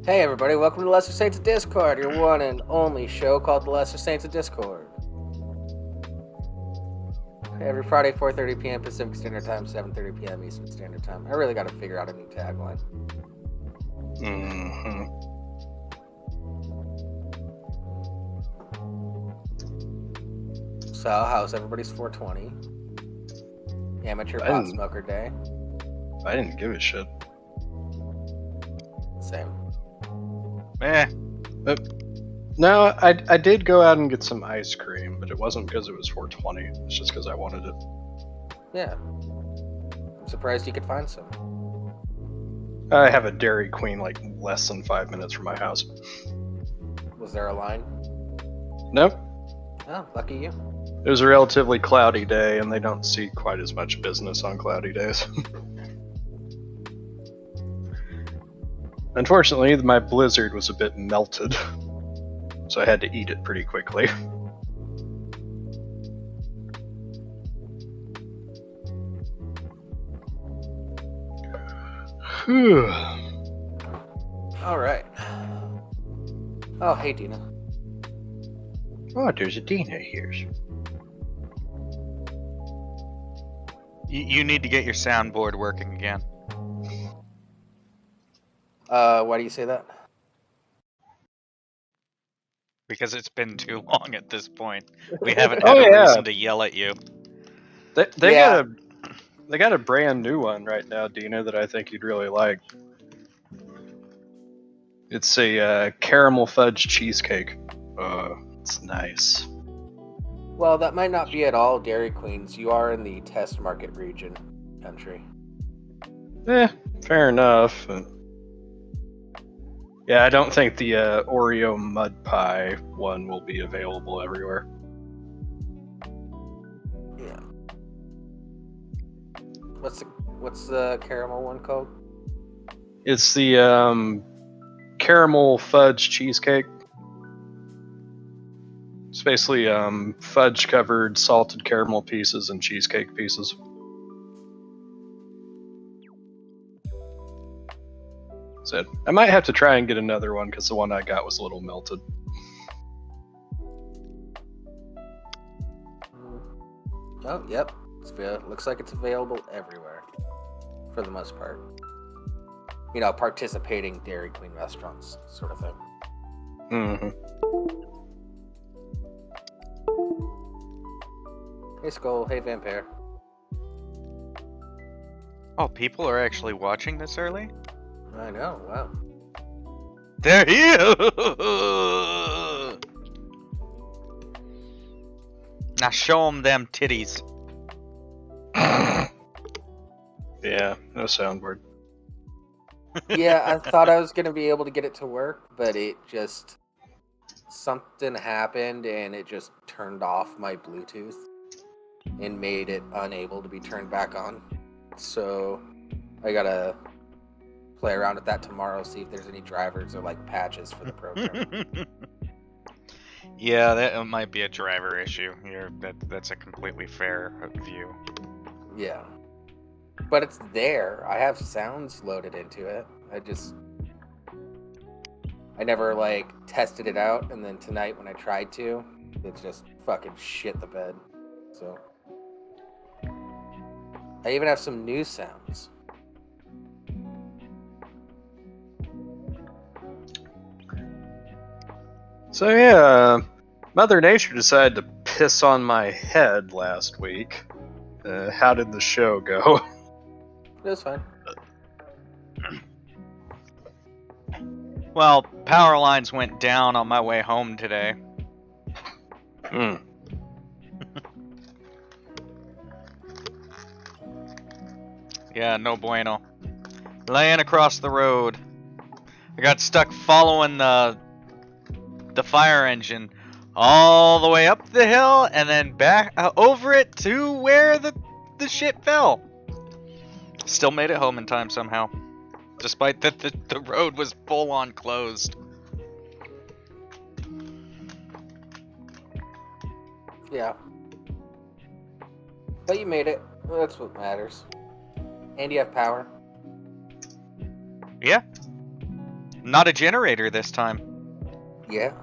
Hey everybody, welcome to the Lesser Saints of Discord, your one and only show called the Lesser Saints of Discord. Every Friday, 4:30 p.m. Pacific Standard Time, 7:30 p.m. Eastern Standard Time. I really got to figure out a new tagline. So, how's everybody's 420? Amateur pot smoker day? I didn't give a shit. Same. No, I did go out and get some ice cream, but it wasn't because it was 420. It's just because I wanted it. Yeah. I'm surprised you could find some. I have a Dairy Queen like less than 5 minutes from my house. Was there a line? Nope. Oh, lucky you. It was a relatively cloudy day, and they don't see quite as much business on cloudy days. Unfortunately, my blizzard was a bit melted, so I had to eat it pretty quickly. Alright. Oh, hey Dina. Oh, there's a Dina here. You need to get your soundboard working again. Why do you say that? Because it's been too long at this point. We haven't had a reason to yell at you. They got a brand new one right now, Dina, that I think you'd really like. It's a caramel fudge cheesecake. It's nice. Well, that might not be at all Dairy Queens. You are in the test market region country. Fair enough. Yeah, I don't think the Oreo mud pie one will be available everywhere. Yeah. What's the caramel one called? It's the caramel fudge cheesecake. It's basically fudge covered salted caramel pieces and cheesecake pieces. So I might have to try and get another one because the one I got was a little melted. Oh, yep. Looks like it's available everywhere, for the most part. You know, participating Dairy Queen restaurants, sort of thing. Mm-hmm. Hey Skull, hey Vampire. Oh, people are actually watching this early? I know, wow. They're here! Now show them titties. Yeah, no soundboard. Yeah, I thought I was going to be able to get it to work, but it just... Something happened and it just turned off my Bluetooth and made it unable to be turned back on. So I gotta play around with that tomorrow, see if there's any drivers or like patches for the program. Yeah, that might be a driver issue. That's a completely fair view. Yeah. But it's there. I have sounds loaded into it. I never like tested it out, and then tonight when I tried to, it just fucking shit the bed. So I even have some new sounds. So yeah, Mother Nature decided to piss on my head last week. How did the show go? It was fine. Well, power lines went down on my way home today. Yeah, no bueno. Laying across the road. I got stuck following the fire engine all the way up the hill and then back over it to where the shit fell. Still made it home in time somehow, despite that the road was full on closed. Yeah. But you made it. Well, that's what matters. And you have power. Yeah. Not a generator this time. Yeah.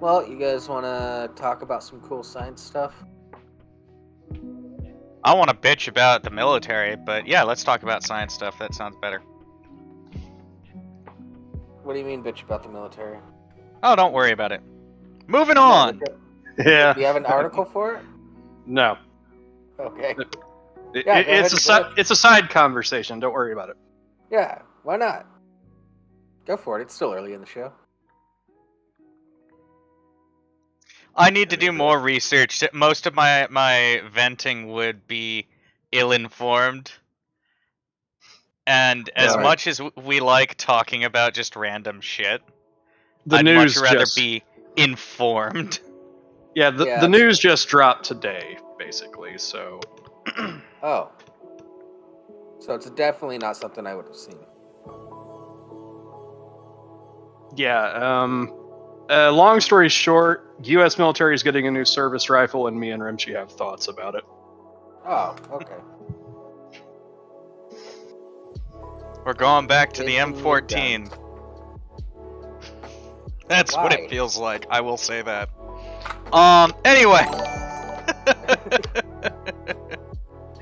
Well, you guys want to talk about some cool science stuff? I want to bitch about the military, but yeah, let's talk about science stuff. That sounds better. What do you mean, bitch, about the military? Oh, don't worry about it. Moving on. Yeah. Do you have an article for it? No. Okay. Yeah, go ahead. it's a side conversation. Don't worry about it. Yeah, why not? Go for it. It's still early in the show. I need to do more research. Most of my venting would be ill-informed. And as Right. much as we like talking about just random shit, The I'd news much rather just be informed. yeah. Yeah, The news just dropped today, basically. So Oh. So it's definitely not something I would have seen. yeah. Long story short, U.S. military is getting a new service rifle, and me and Rimshee have thoughts about it. Oh, okay. We're going back to the Getting M14. it That's what Why? it feels like. I will say that. Anyway.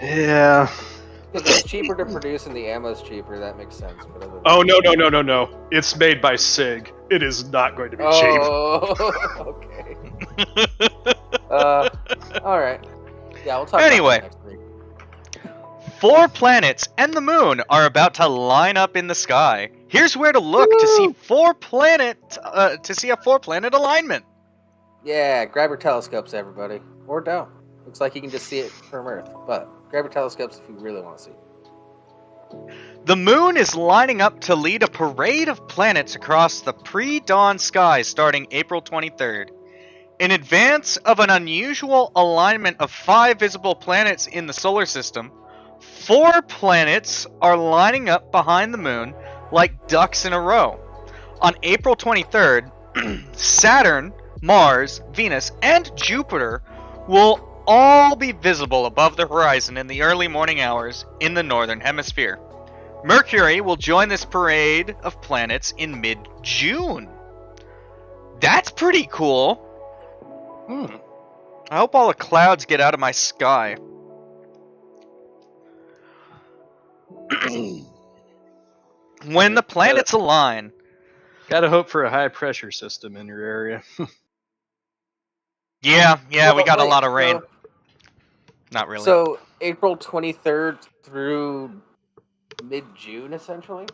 Yeah. If it's cheaper to produce and the ammo's cheaper, that makes sense. But other than Oh no! It's made by SIG. It is not going to be cheap. Oh, okay. All right. Yeah, we'll talk Anyway. about that next week. 4 planets and the moon are about to line up in the sky. Here's where to look to see a 4-planet alignment. Yeah, grab your telescopes, everybody. Or don't. Looks like you can just see it from Earth. But grab your telescopes if you really want to see it. The moon is lining up to lead a parade of planets across the pre-dawn sky starting April 23rd. In advance of an unusual alignment of 5 visible planets in the solar system, 4 planets are lining up behind the moon like ducks in a row. On April 23rd, Saturn, Mars, Venus, and Jupiter will all be visible above the horizon in the early morning hours in the northern hemisphere. Mercury will join this parade of planets in mid-June. That's pretty cool. I hope all the clouds get out of my sky. When the planets align... Gotta hope for a high pressure system in your area. Yeah, Well, we got a wait, lot of rain. so- Not really. So, April 23rd through mid-June, essentially?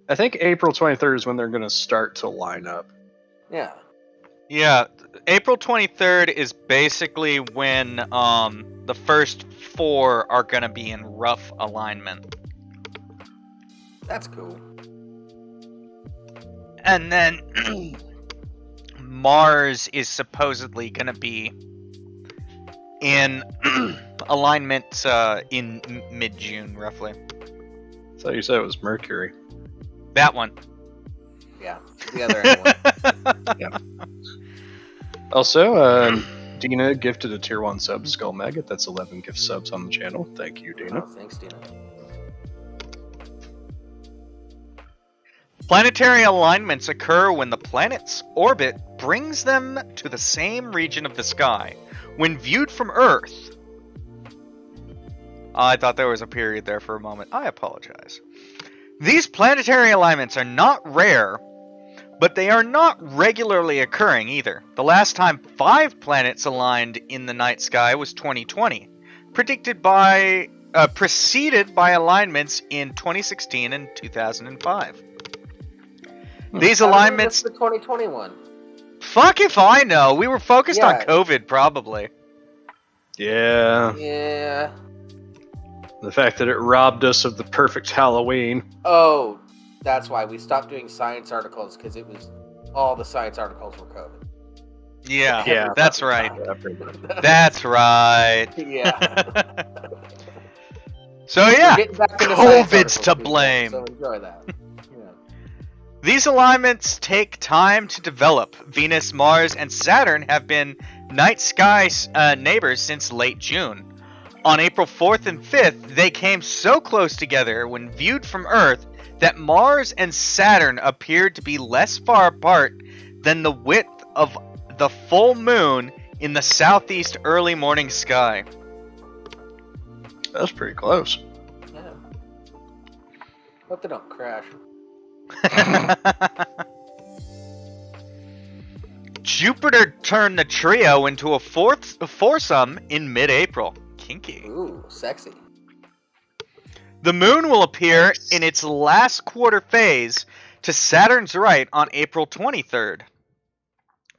I think April 23rd is when they're going to start to line up. Yeah. Yeah, April 23rd is basically when the first 4 are gonna be in rough alignment. That's cool. And then Mars is supposedly gonna be in alignment in mid-June, roughly. I thought you said it was Mercury. That one. Yeah. The other anyway. Yeah. Also, Dina gifted a tier 1 sub to Skull Maggot. That's 11 gift subs on the channel. Thank you, Dina. Oh, thanks, Dina. Planetary alignments occur when the planet's orbit brings them to the same region of the sky. When viewed from Earth... I thought there was a period there for a moment. I apologize. These planetary alignments are not rare, but they are not regularly occurring either. The last time 5 planets aligned in the night sky was 2020, preceded by alignments in 2016 and 2005. These alignments... the 2021. Fuck if I know. We were focused on Yeah. COVID, probably. Yeah. Yeah. The fact that it robbed us of the perfect Halloween. Oh, that's why we stopped doing science articles, because it was all the science articles were COVID. Yeah, Yeah. that's right. That's That's right. yeah. So yeah, We're getting back into science COVID's articles, to people, blame. So enjoy that. Yeah. These alignments take time to develop. Venus, Mars, and Saturn have been night sky neighbors since late June. On April 4th and 5th, they came so close together when viewed from Earth that Mars and Saturn appeared to be less far apart than the width of the full moon in the southeast early morning sky. That's pretty close. Yeah. Hope they don't crash. Jupiter turned the trio into a foursome in mid-April. Kinky. Ooh, sexy. The moon will appear in its last quarter phase to Saturn's right on April 23rd.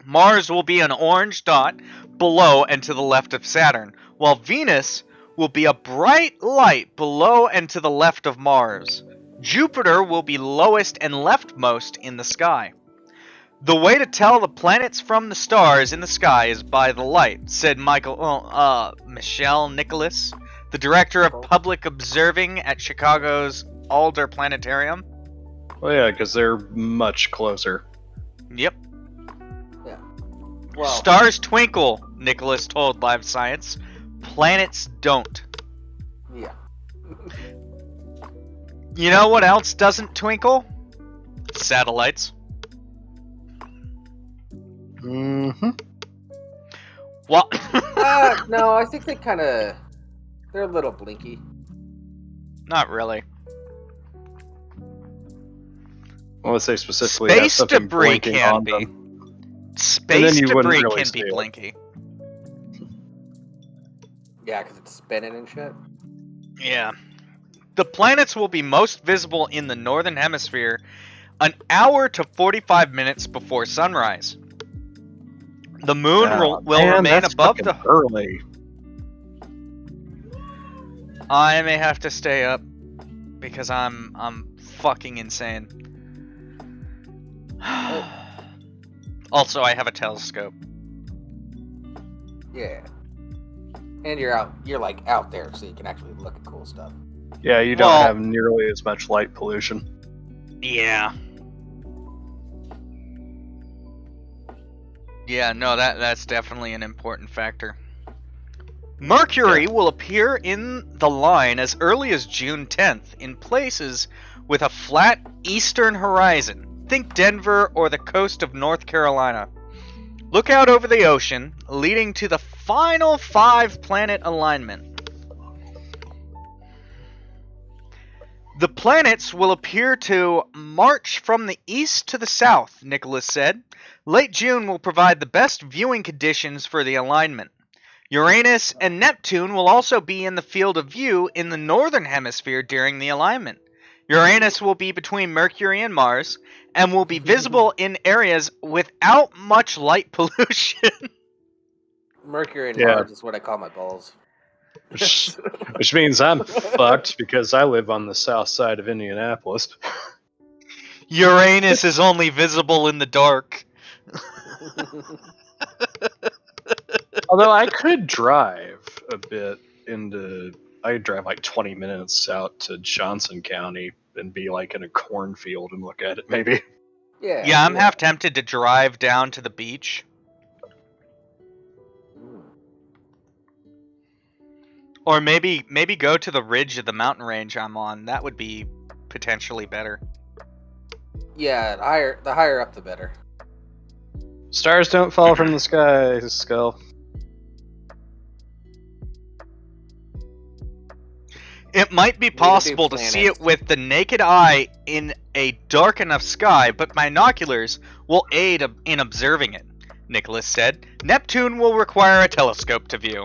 Mars will be an orange dot below and to the left of Saturn, while Venus will be a bright light below and to the left of Mars. Jupiter will be lowest and leftmost in the sky. The way to tell the planets from the stars in the sky is by the light, said Michelle Nicholas, the director of public observing at Chicago's Alder Planetarium. Well, yeah, because they're much closer. Yep. Yeah. Well, Stars twinkle, Nicholas told Live Science. Planets don't. yeah. You know what else doesn't twinkle? Satellites. Mm-hmm. Well, No, I think they're a little blinky. not really. I want to say specifically have Space something debris blinking can on be. them. Space you wouldn't debris really can be see it. blinky. Yeah, because it's spinning and shit. Yeah. The planets will be most visible in the northern hemisphere an hour to 45 minutes before sunrise. The moon will remain above the... early. I may have to stay up because I'm fucking insane. Also, I have a telescope. Yeah. And you're like out there, so you can actually look at cool stuff. Yeah, you don't Well- have nearly as much light pollution. Yeah. Yeah, no, that's definitely an important factor. Mercury will appear in the line as early as June 10th in places with a flat eastern horizon. Think Denver or the coast of North Carolina. Look out over the ocean, leading to the final 5-planet alignment. The planets will appear to march from the east to the south, Nicholas said. Late June will provide the best viewing conditions for the alignment. Uranus and Neptune will also be in the field of view in the northern hemisphere during the alignment. Uranus will be between Mercury and Mars, and will be visible in areas without much light pollution. Mercury and Yeah. Mars is what I call my balls. Which means I'm fucked because I live on the south side of Indianapolis. Uranus is only visible in the dark. Although I could drive a bit I'd drive like 20 minutes out to Johnson County and be like in a cornfield and look at it maybe. Yeah, I'm half tempted to drive down to the beach. Or maybe go to the ridge of the mountain range I'm on. That would be potentially better. Yeah, the higher up, the better. Stars don't fall from the sky, Skull. It might be possible to see it with the naked eye in a dark enough sky, but binoculars will aid in observing it, Nicholas said. Neptune will require a telescope to view.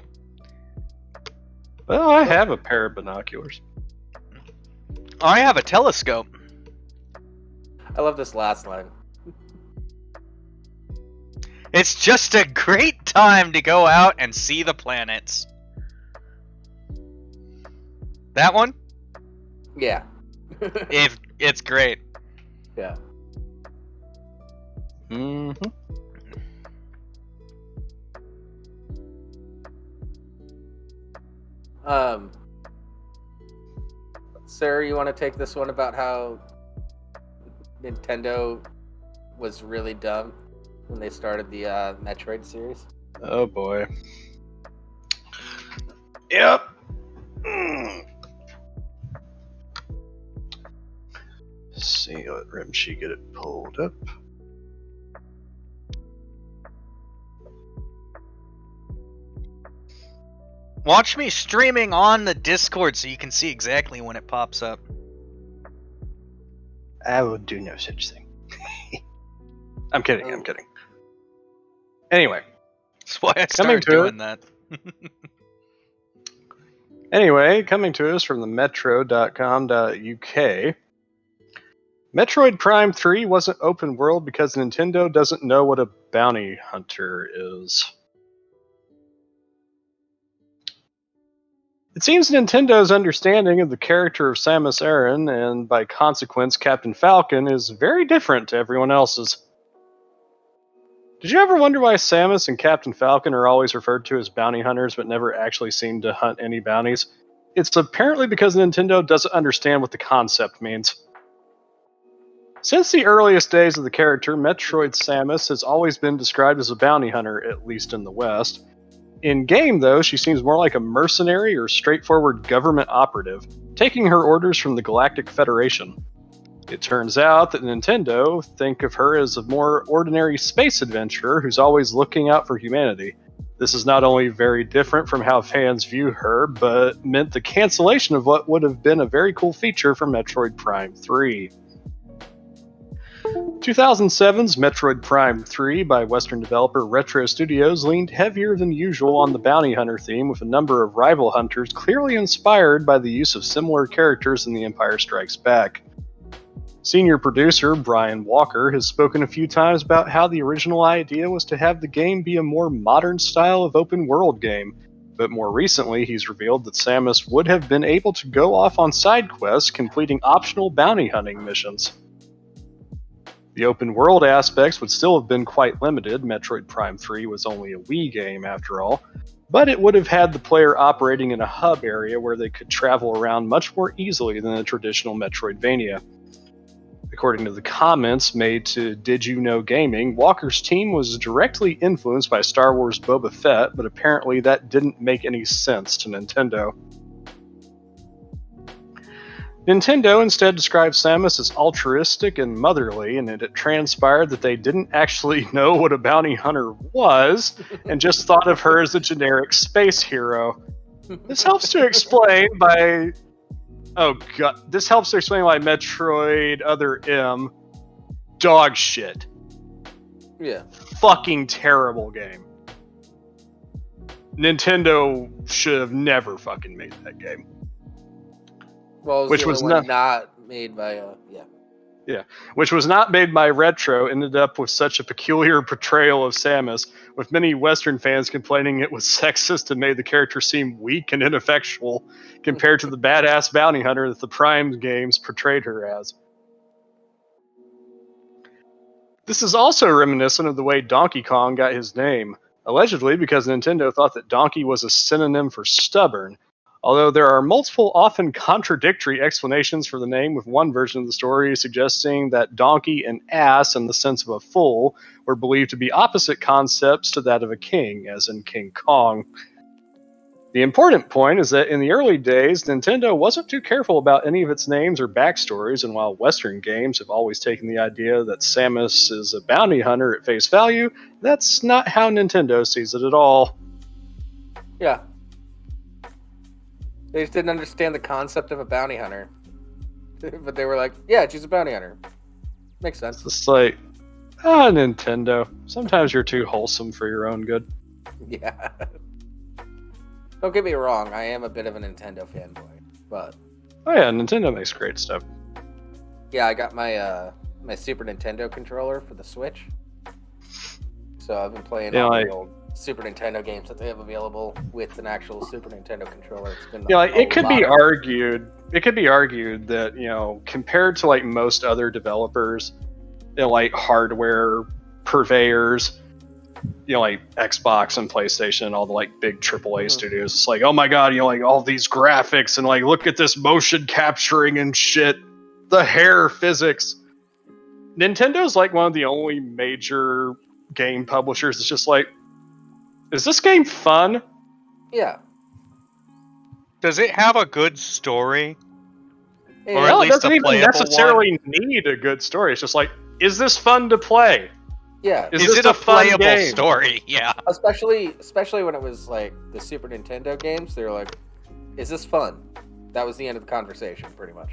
Well, I have a pair of binoculars. I have a telescope. I love this last line. It's just a great time to go out and see the planets. That one? Yeah. It's great. Yeah. Mm-hmm. Sarah, you want to take this one about how Nintendo was really dumb when they started the Metroid series? Oh boy. Yep. Mm. Let's see, let Rimshee get it pulled up. Watch me streaming on the Discord so you can see exactly when it pops up. I will do no such thing. I'm kidding. Anyway. That's why I Coming started to doing it. that. Anyway, coming to us from the metro.com.uk. Metroid Prime 3 wasn't open world because Nintendo doesn't know what a bounty hunter is. It seems Nintendo's understanding of the character of Samus Aran, and by consequence Captain Falcon, is very different to everyone else's. Did you ever wonder why Samus and Captain Falcon are always referred to as bounty hunters but never actually seem to hunt any bounties? It's apparently because Nintendo doesn't understand what the concept means. Since the earliest days of the character, Metroid Samus has always been described as a bounty hunter, at least in the West. In-game, though, she seems more like a mercenary or straightforward government operative, taking her orders from the Galactic Federation. It turns out that Nintendo think of her as a more ordinary space adventurer who's always looking out for humanity. This is not only very different from how fans view her, but meant the cancellation of what would have been a very cool feature for Metroid Prime 3. 2007's Metroid Prime 3 by Western developer Retro Studios leaned heavier than usual on the bounty hunter theme, with a number of rival hunters clearly inspired by the use of similar characters in The Empire Strikes Back. Senior producer Brian Walker has spoken a few times about how the original idea was to have the game be a more modern style of open world game, but more recently he's revealed that Samus would have been able to go off on side quests, completing optional bounty hunting missions. The open world aspects would still have been quite limited. Metroid Prime 3 was only a Wii game after all, but it would have had the player operating in a hub area where they could travel around much more easily than a traditional Metroidvania. According to the comments made to Did You Know Gaming, Walker's team was directly influenced by Star Wars Boba Fett, but apparently that didn't make any sense to Nintendo. Nintendo instead described Samus as altruistic and motherly, and it transpired that they didn't actually know what a bounty hunter was, and just thought of her as a generic space hero. This helps to explain why Metroid Other M, dog shit. Yeah. Fucking terrible game. Nintendo should have never fucking made that game. Well, it was the only one not made by which was not made by Retro, ended up with such a peculiar portrayal of Samus, with many Western fans complaining it was sexist and made the character seem weak and ineffectual compared to the badass bounty hunter that the Prime games portrayed her as. This is also reminiscent of the way Donkey Kong got his name, allegedly because Nintendo thought that donkey was a synonym for stubborn. Although there are multiple, often contradictory explanations for the name, with one version of the story suggesting that donkey and ass, in the sense of a fool, were believed to be opposite concepts to that of a king, as in King Kong. The important point is that in the early days, Nintendo wasn't too careful about any of its names or backstories, and while Western games have always taken the idea that Samus is a bounty hunter at face value, that's not how Nintendo sees it at all. Yeah. They just didn't understand the concept of a bounty hunter. But they were like, yeah, she's a bounty hunter. Makes sense. It's like, Nintendo. Sometimes you're too wholesome for your own good. Yeah. Don't get me wrong, I am a bit of a Nintendo fanboy, but... Oh yeah, Nintendo makes great stuff. Yeah, I got my my Super Nintendo controller for the Switch. So I've been playing all the old Super Nintendo games that they have available with an actual Super Nintendo controller. It's been it could be argued that, compared to like most other developers, like hardware purveyors, like Xbox and PlayStation and all the like big AAA studios, it's like, oh my god, like all these graphics and like look at this motion capturing and shit, the hair physics. Nintendo's like one of the only major game publishers that's just like, is this game fun? Yeah. Does it have a good story? Or Yeah. at Well, it least doesn't a even playable necessarily need a good story. It's just like, is this fun to play? Yeah. Is this it a fun playable game? story? Yeah. Especially when it was like the Super Nintendo games, they were like, "Is this fun?" That was the end of the conversation, pretty much.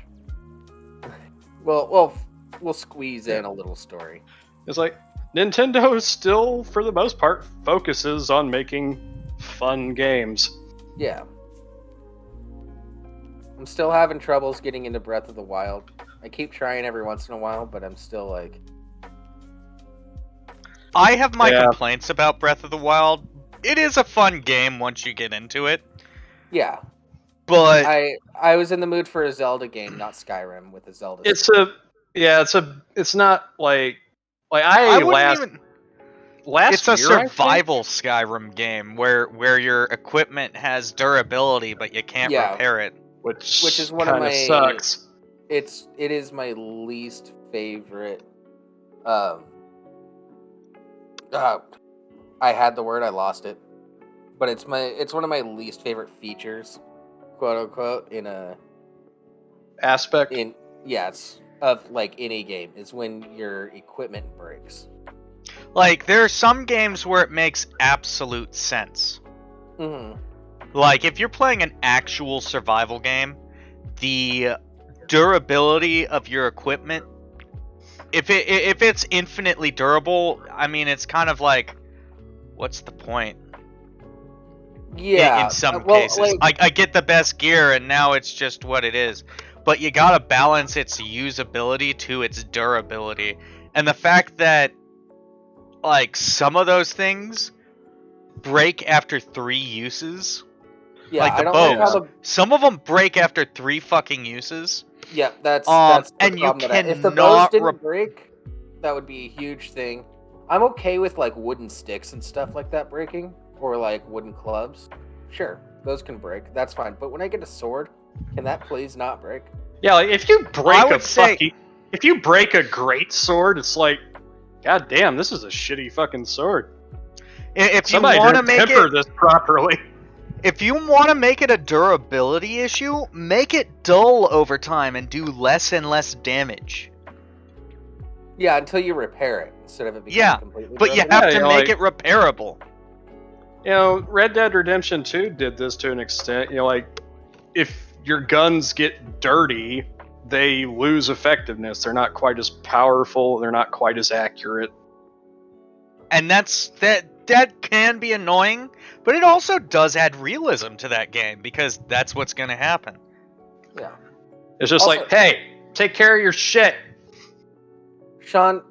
We'll squeeze in a little story. It's like Nintendo still, for the most part, focuses on making fun games. Yeah. I'm still having troubles getting into Breath of the Wild. I keep trying every once in a while, but I'm still like... I have my Yeah. complaints about Breath of the Wild. It is a fun game once you get into it. Yeah. But I was in the mood for a Zelda game, not Skyrim with a Zelda. It's not like I wouldn't last even... last It's a year, I think? survival Skyrim game where your equipment has durability, but you can't repair it. which is one of kinda my... sucks. It is my least favorite. I had the word, I lost it. But it's one of my least favorite features, quote unquote, in a Aspect. it's of like any game is when your equipment breaks. Like, there are some games where it makes absolute sense. Mm-hmm. Like, if you're playing an actual survival game, the durability of your equipment, if it's infinitely durable, I mean, it's kind of like, what's the point? Yeah. In some cases. I get the best gear, and now it's just what it is. But you gotta balance its usability to its durability. And the fact that, like, some of those things break after 3 uses. Yeah, Like the I don't bows. like how the... Some of them break after 3 fucking uses. Yeah, that's the and you problem. If the bows cannot didn't break, that would be a huge thing. I'm okay with like wooden sticks and stuff like that breaking, or like wooden clubs. Sure, those can break. That's fine. But when I get a sword, can that please not break? Yeah, like if you break I would say- if you break a great sword, it's like, god damn, this is a shitty fucking sword. If you Somebody want to didn't make temper it, this properly. if you want to make it a durability issue, make it dull over time and do less and less damage. Yeah, until you repair it instead of it becoming completely But you durable. have to Yeah, make like- it repairable. You know, Red Dead Redemption 2 did this to an extent. You know, like, if your guns get dirty, they lose effectiveness. They're not quite as powerful. They're not quite as accurate. And that can be annoying, but it also does add realism to that game because that's what's going to happen. Yeah. It's just Also- like, hey, take care of your shit. Sean,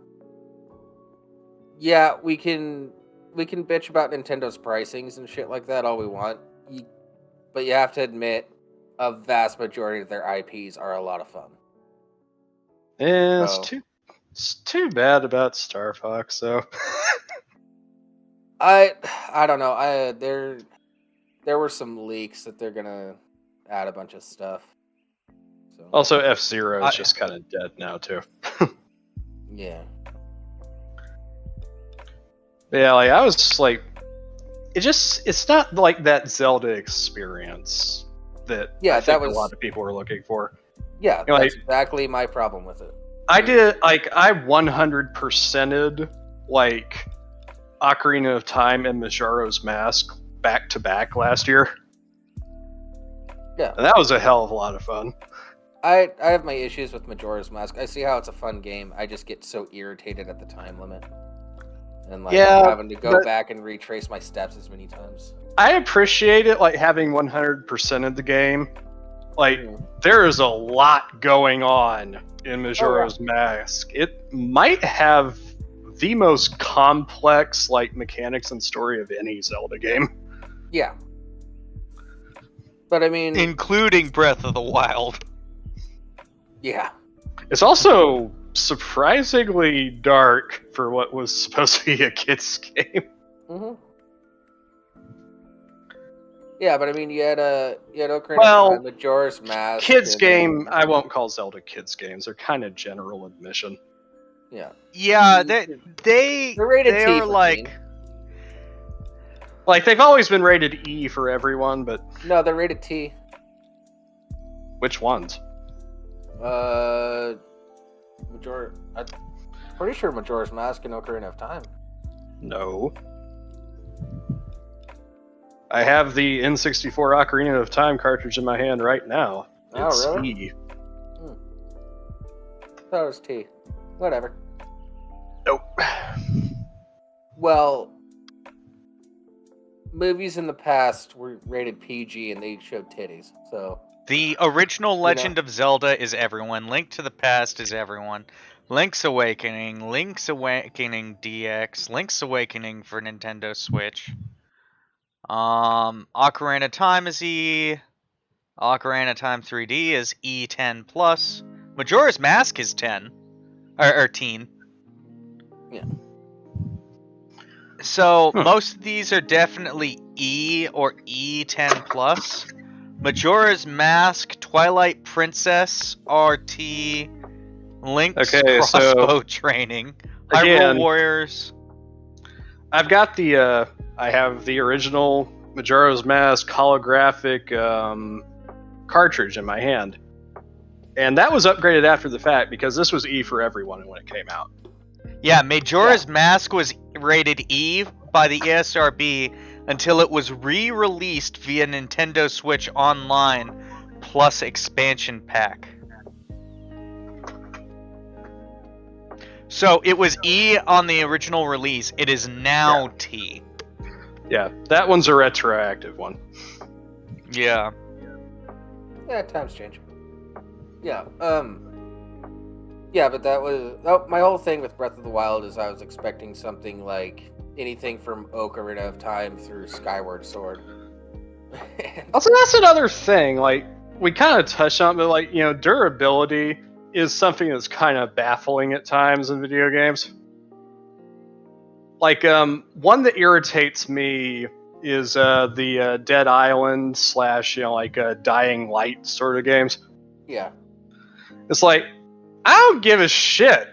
yeah, we can bitch about Nintendo's pricings and shit like that all we want. But you have to admit, a vast majority of their IPs are a lot of fun. Yeah, Oh. it's too bad about Star Fox, though. I don't know. There were some leaks that they're gonna add a bunch of stuff. So Also, F-Zero I- is just kind of dead now, too. yeah. Yeah, like, I was just like, it's not like that Zelda experience that Yeah, I think that was- a lot of people were looking for. Yeah, You know, that's exactly my problem with it. I 100%ed, like, Ocarina of Time and Majora's Mask back to back last year. Yeah. And that was a hell of a lot of fun. I have my issues with Majora's Mask. I see how it's a fun game. I just get so irritated at the time limit. And like Yeah, having to go but- back and retrace my steps as many times. I appreciate it, like, having 100%ed the game. Like, there is a lot going on in Majora's Mask. It might have the most complex, like, mechanics and story of any Zelda game. Yeah. But I mean, Including Breath of the Wild. yeah. It's also surprisingly dark for what was supposed to be a kid's game. Mm-hmm. Yeah, but I mean, you had Ocarina Well, of Time, Majora's Mask. Kids and game, then- I won't call Zelda kids games. They're kind of general admission. Yeah. Yeah, They're they rated T are for like teen. Like, they've always been rated E for everyone, but No, they're rated T. which ones? I'm pretty sure Majora's Mask and Ocarina of Time. No. I have the N64 Ocarina of Time cartridge in my hand right now. Oh, It's really? E. Thought it was T. Whatever. Nope. Well, movies in the past were rated PG and they showed titties. So the original Legend of Zelda is everyone. Link to the Past is everyone. Link's Awakening, Link's Awakening DX, Link's Awakening for Nintendo Switch. Ocarina of Time is E. Ocarina of Time 3D is E10 plus. Majora's Mask is 10 or teen. Yeah. So most of these are definitely E or E10 plus. Majora's Mask, Twilight Princess, RT, Link's Crossbow Training, Hyrule Warriors. I've got the I have the original Majora's Mask holographic cartridge in my hand, and that was upgraded after the fact because this was E for everyone when it came out. Yeah, Majora's Mask was rated E by the ESRB until it was re-released via Nintendo Switch Online plus expansion pack. So it was E on the original release. It is now T. Yeah, that one's a retroactive one. Yeah. Yeah, times change. Yeah. Yeah, but that was my whole thing with Breath of the Wild is I was expecting something like anything from Ocarina of Time through Skyward Sword. Also, that's another thing. Like, we kind of touched on it, but like, durability is something that's kind of baffling at times in video games. Like, one that irritates me is the Dead Island / Dying Light sort of games. Yeah. It's like, I don't give a shit,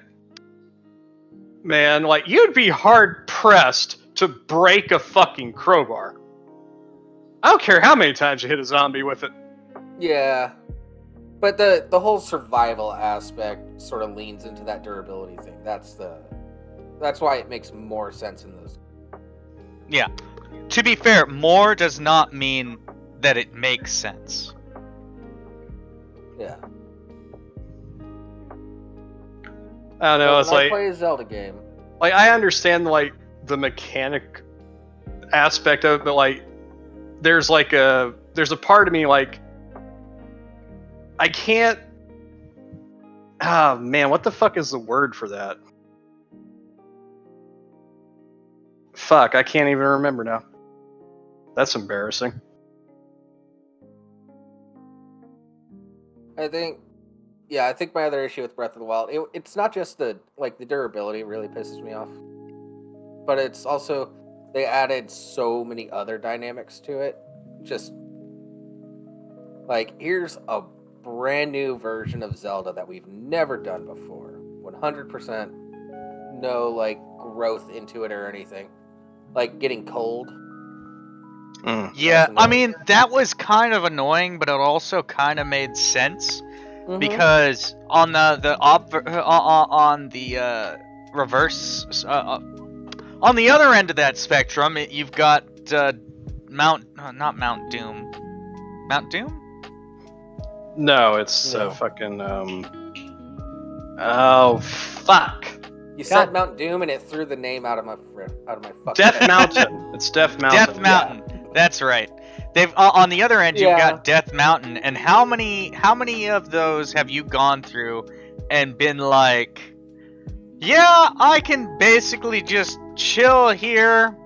man. Like, you'd be hard pressed to break a fucking crowbar. I don't care how many times you hit a zombie with it. Yeah. But the whole survival aspect sort of leans into that durability thing. That's why it makes more sense in those. Yeah. To be fair, more does not mean that it makes sense. Yeah. I don't know. But It's when like I play a Zelda game. Like, I understand like the mechanic aspect of it, but like there's a part of me like I can't. Ah, man, what the fuck is the word for that? Fuck, I can't even remember now. That's embarrassing. I think my other issue with Breath of the Wild, it's not just the durability really pisses me off, but it's also they added so many other dynamics to it. Just like, here's a brand new version of Zelda that we've never done before. 100% no growth into it or anything. Like getting cold. Yeah, I mean, that was kind of annoying, but it also kind of made sense. Because on the reverse, on the other end of that spectrum, you've got not Mount Doom. Mount Doom? No, it's fucking oh fuck! You said Mount Doom and it threw the name out of my fucking Death head. Mountain. It's Death Mountain. Death Mountain. Yeah. That's right. They've on the other end, you've got Death Mountain, and how many of those have you gone through and been like, yeah, I can basically just chill here?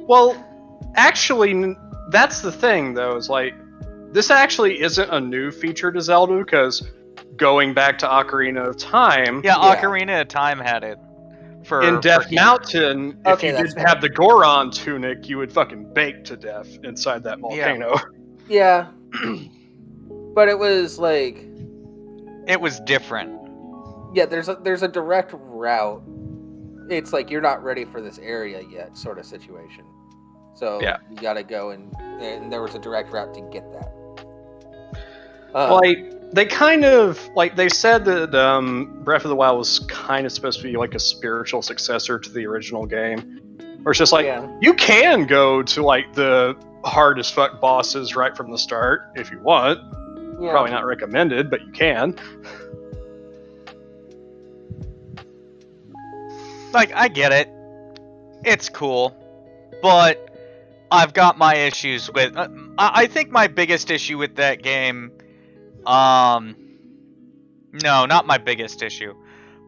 Well, actually, that's the thing, though. Is like, this actually isn't a new feature to Zelda, because going back to Ocarina of Time, Ocarina of Time had it. In Death Mountain, if you didn't have the Goron tunic, you would fucking bake to death inside that volcano. Yeah. But it was like... It was different. Yeah, there's a direct route. It's like you're not ready for this area yet, sort of situation. So Yeah. you got to go and there was a direct route to get that. Like, they kind of, like, they said that Breath of the Wild was kind of supposed to be like a spiritual successor to the original game. Where it's just like, you can go to, like, the hardest fuck bosses right from the start if you want. Yeah. Probably not recommended, but you can. Like, I get it. It's cool. But I've got my issues with... I think my biggest issue with that game... No, not my biggest issue.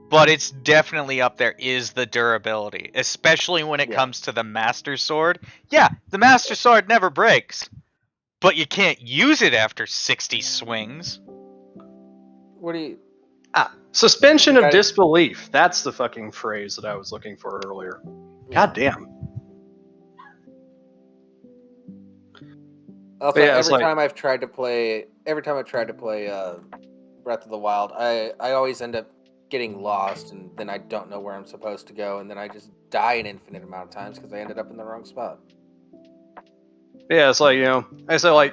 But it's definitely up there, is the durability. Especially when it comes to the Master Sword. Yeah, the Master Sword never breaks. But you can't use it after 60 swings. What do you... Suspension of disbelief. That's the fucking phrase that I was looking for earlier. God damn. Also, every time I've tried to play Breath of the Wild, I always end up getting lost, and then I don't know where I'm supposed to go, and then I just die an infinite amount of times because I ended up in the wrong spot. Yeah, it's like, I say, like,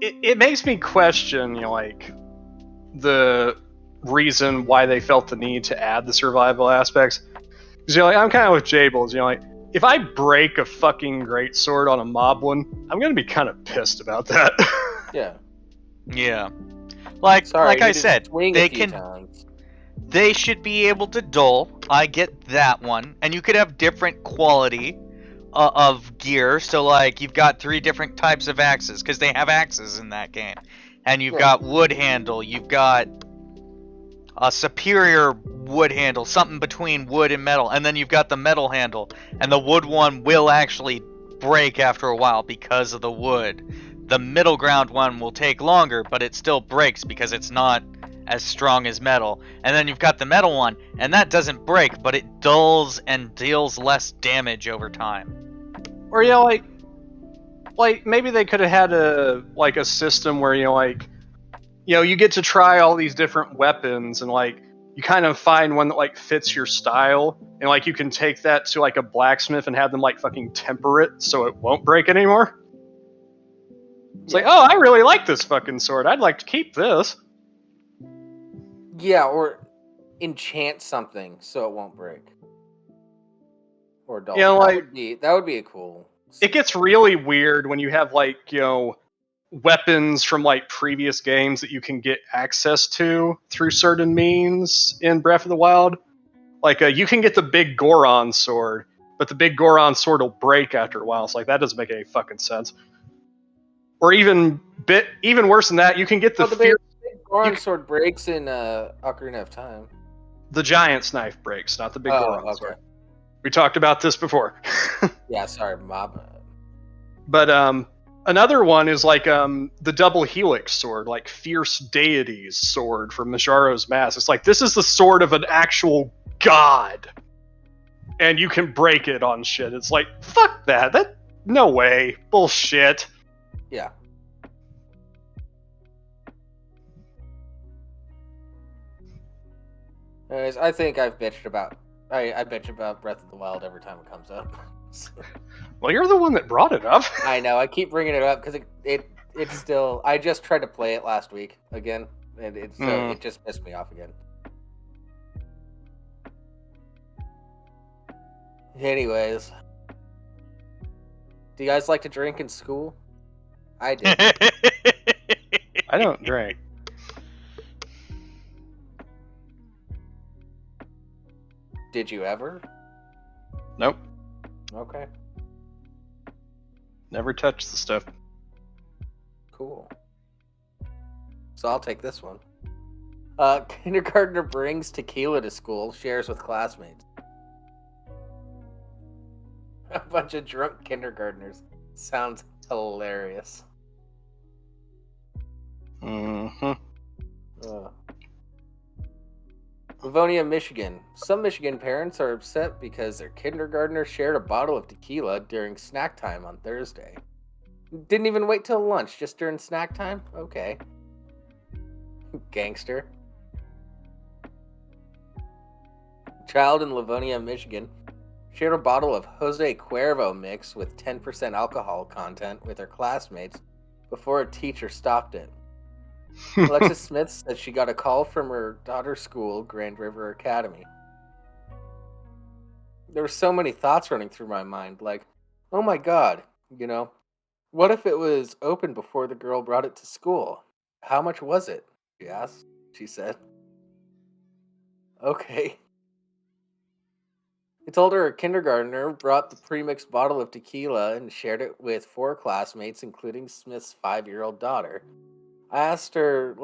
it makes me question, like, the reason why they felt the need to add the survival aspects. Because, like, I'm kind of with Jables, like, if I break a fucking greatsword on a moblin, I'm gonna be kind of pissed about that. Yeah. Yeah. Like I said, they should be able to dull. I get that one. And you could have different quality of gear. So, like, you've got 3 different types of axes, because they have axes in that game. And you've got wood handle, you've got a superior wood handle, something between wood and metal, and then you've got the metal handle, and the wood one will actually break after a while because of the wood. The middle ground one will take longer, but it still breaks because it's not as strong as metal. And then you've got the metal one, and that doesn't break, but it dulls and deals less damage over time. Or, like maybe they could have had a system where, you get to try all these different weapons, and, like, you kind of find one that, like, fits your style, and, like, you can take that to, like, a blacksmith and have them, like, fucking temper it so it won't break anymore. It's like, oh, I really like this fucking sword. I'd like to keep this. Yeah, or enchant something so it won't break. Or dull. Yeah, like, that would be a cool... It gets really weird when you have, like, weapons from, like, previous games that you can get access to through certain means in Breath of the Wild. Like, you can get the big Goron sword, but the big Goron sword will break after a while. It's like, that doesn't make any fucking sense. Or even worse than that, you can get the big Goron sword breaks in Ocarina of Time. The Giant's knife breaks, not the big Goron sword. We talked about this before. Yeah, sorry, Mob. But another one is like the double helix sword, like Fierce Deity's sword from Majora's Mask. It's like, this is the sword of an actual god, and you can break it on shit. It's like, fuck that. No way. Bullshit. Yeah. Anyways, I think I've bitched about... I bitch about Breath of the Wild every time it comes up. Well, you're the one that brought it up. I know. I keep bringing it up because it's still... I just tried to play it last week again, and it just pissed me off again. Anyways. Do you guys like to drink in school? I do. I don't drink. Did you ever? Nope. Okay. Never touched the stuff. Cool. So I'll take this one. Kindergartner brings tequila to school, shares with classmates. A bunch of drunk kindergartners. Sounds hilarious. Mm-hmm. Livonia, Michigan. Some Michigan parents are upset because their kindergartner shared a bottle of tequila during snack time on Thursday. Didn't even wait till lunch, just during snack time? Okay. Gangster. child in Livonia, Michigan, shared a bottle of Jose Cuervo mix with 10% alcohol content with her classmates before a teacher stopped it. Alexis Smith said she got a call from her daughter's school, Grand River Academy. There were so many thoughts running through my mind, like, oh my god, what if it was open before the girl brought it to school? How much was it? She asked. She said, okay. I told her a kindergartner brought the pre-mixed bottle of tequila and shared it with 4 classmates, including Smith's 5-year-old daughter. I asked her,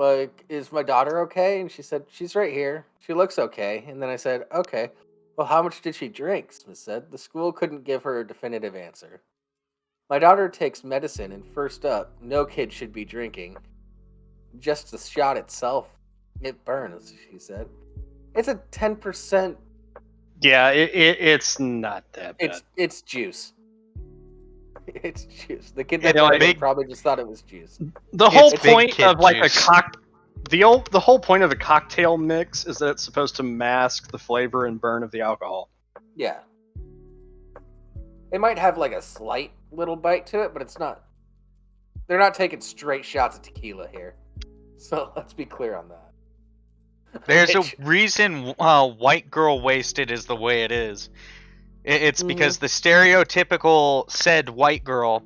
is my daughter okay? And she said, she's right here. She looks okay. And then I said, okay. Well, how much did she drink? Smith said. The school couldn't give her a definitive answer. My daughter takes medicine, and first up, no kid should be drinking. Just the shot itself, it burns, she said. It's a 10%. Yeah, it's not that bad. It's juice. It's juice. The kid that brought it probably just thought it was juice. The whole point of juice. the whole point of a cocktail mix is that it's supposed to mask the flavor and burn of the alcohol. Yeah. It might have a slight little bite to it, but it's not. They're not taking straight shots of tequila here. So let's be clear on that. There's a reason white girl wasted is the way it is. It's because the stereotypical said white girl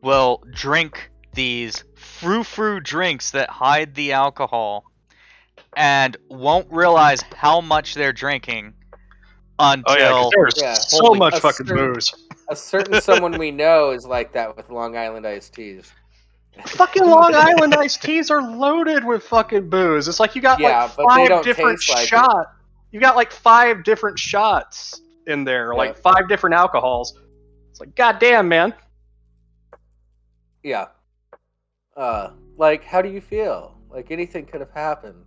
will drink these frou-frou drinks that hide the alcohol and won't realize how much they're drinking until there's so much fucking booze. A certain someone we know is like that with Long Island iced teas. Fucking Long Island iced teas are loaded with fucking booze. It's like you got 5 different shots. You got 5 different shots in there, 5 different alcohols. It's like, goddamn, man. Yeah. How do you feel? Anything could have happened.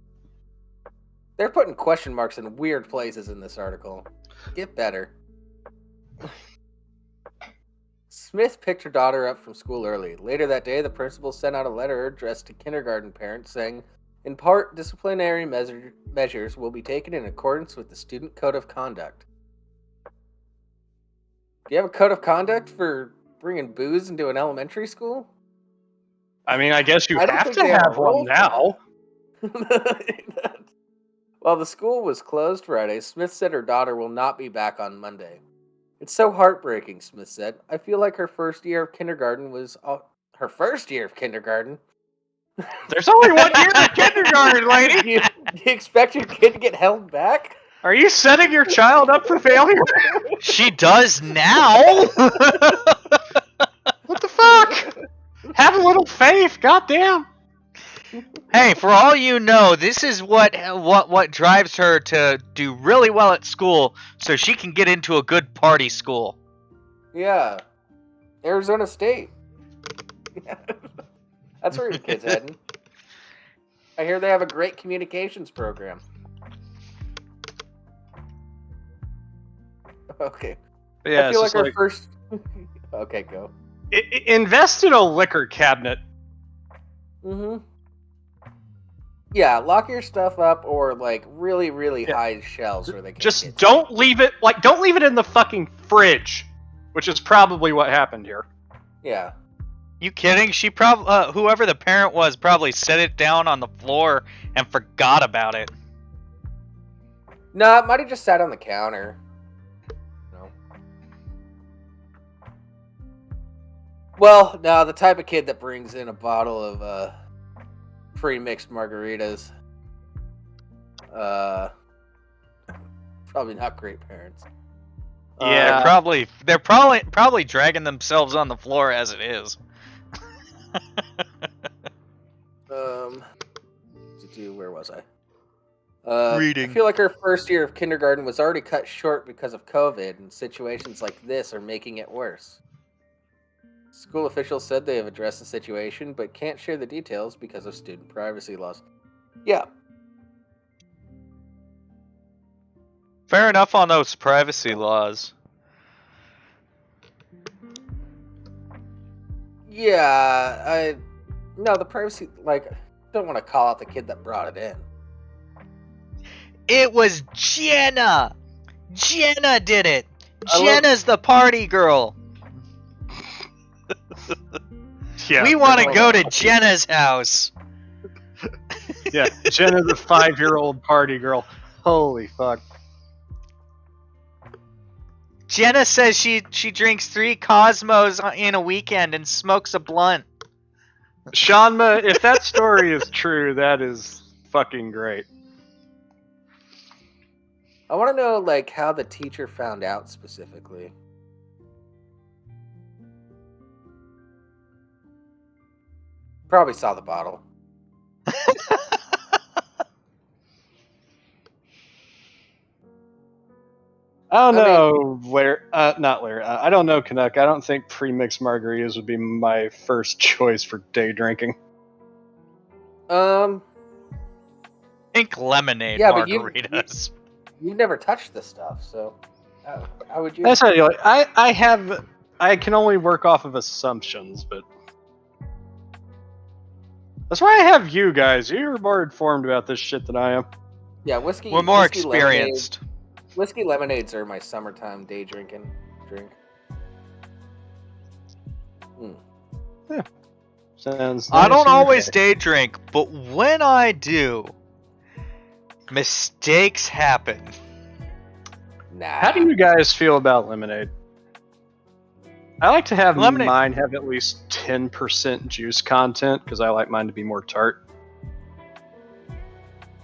They're putting question marks in weird places in this article. Get better. Smith picked her daughter up from school early. Later that day, the principal sent out a letter addressed to kindergarten parents saying, in part, disciplinary measures will be taken in accordance with the student code of conduct. Do you have a code of conduct for bringing booze into an elementary school? I mean, I guess you have to have one now. While the school was closed Friday, Smith said her daughter will not be back on Monday. It's so heartbreaking, Smith said. I feel like her first year of kindergarten was... her first year of kindergarten? There's only 1 year of kindergarten, lady! Do you expect your kid to get held back? Are you setting your child up for failure? She does now! What the fuck? Have a little faith, goddamn! Hey, for all you know, this is what drives her to do really well at school, so she can get into a good party school. Yeah, Arizona State. That's where your kid's heading. I hear they have a great communications program. Okay. Yeah, I feel like our first. Okay, go. Invest in a liquor cabinet. Mm-hmm. Yeah, lock your stuff up or really, really high shelves where they can just don't leave it in the fucking fridge, which is probably what happened here. Yeah. You kidding? She whoever the parent was probably set it down on the floor and forgot about it. No, it might have just sat on the counter. No. Well, no, the type of kid that brings in a bottle of pre-mixed margaritas, probably not great parents. Yeah, they're probably dragging themselves on the floor as it is. Where was I? Reading. I feel like her first year of kindergarten was already cut short because of COVID, and situations like this are making it worse. School officials said they have addressed the situation, but can't share the details because of student privacy laws. Yeah. Fair enough on those privacy laws. Yeah, no, the privacy, I don't want to call out the kid that brought it in. It was Jenna! Jenna did it. I love- Jenna's the party girl. Yeah, We want to hold go on. to Jenna's house. yeah. Jenna, the 5-year-old party girl. Holy fuck. Jenna says she drinks 3 Cosmos in a weekend and smokes a blunt. Shanma, if that story is true, that is fucking great. I want to know like how the teacher found out specifically. Probably saw the bottle. I don't I know, Larry. Not Larry. I don't know, Canuck. I don't think pre-mixed margaritas would be my first choice for day drinking. Um, Think lemonade Yeah, but margaritas. you've never touched this stuff, so how would you? That's how you like. I can only work off of assumptions, but that's why I have you guys. You're more informed about this shit than I am. Yeah, whiskey. We're more whiskey experienced. Whiskey lemonades are my summertime day drinking drink. Sounds. I nice don't and always okay. day drink, but when I do, mistakes happen. Nah. How do you guys feel about lemonade? I like to have Lemonade. mine have at least 10% juice content because I like mine to be more tart.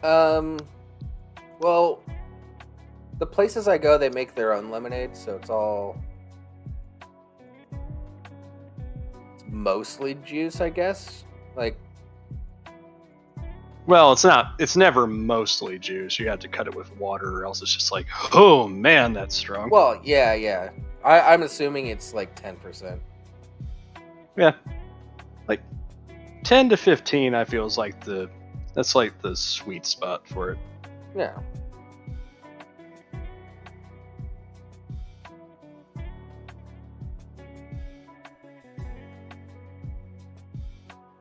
Well, the places I go, they make their own lemonade, so it's mostly juice, I guess. Like, Well, it's not. It's never mostly juice. You have to cut it with water, or else it's just like, oh man, that's strong. well, yeah. I'm assuming it's like 10%. Yeah, like 10 to 15. I feel is like that's like the sweet spot for it. Yeah.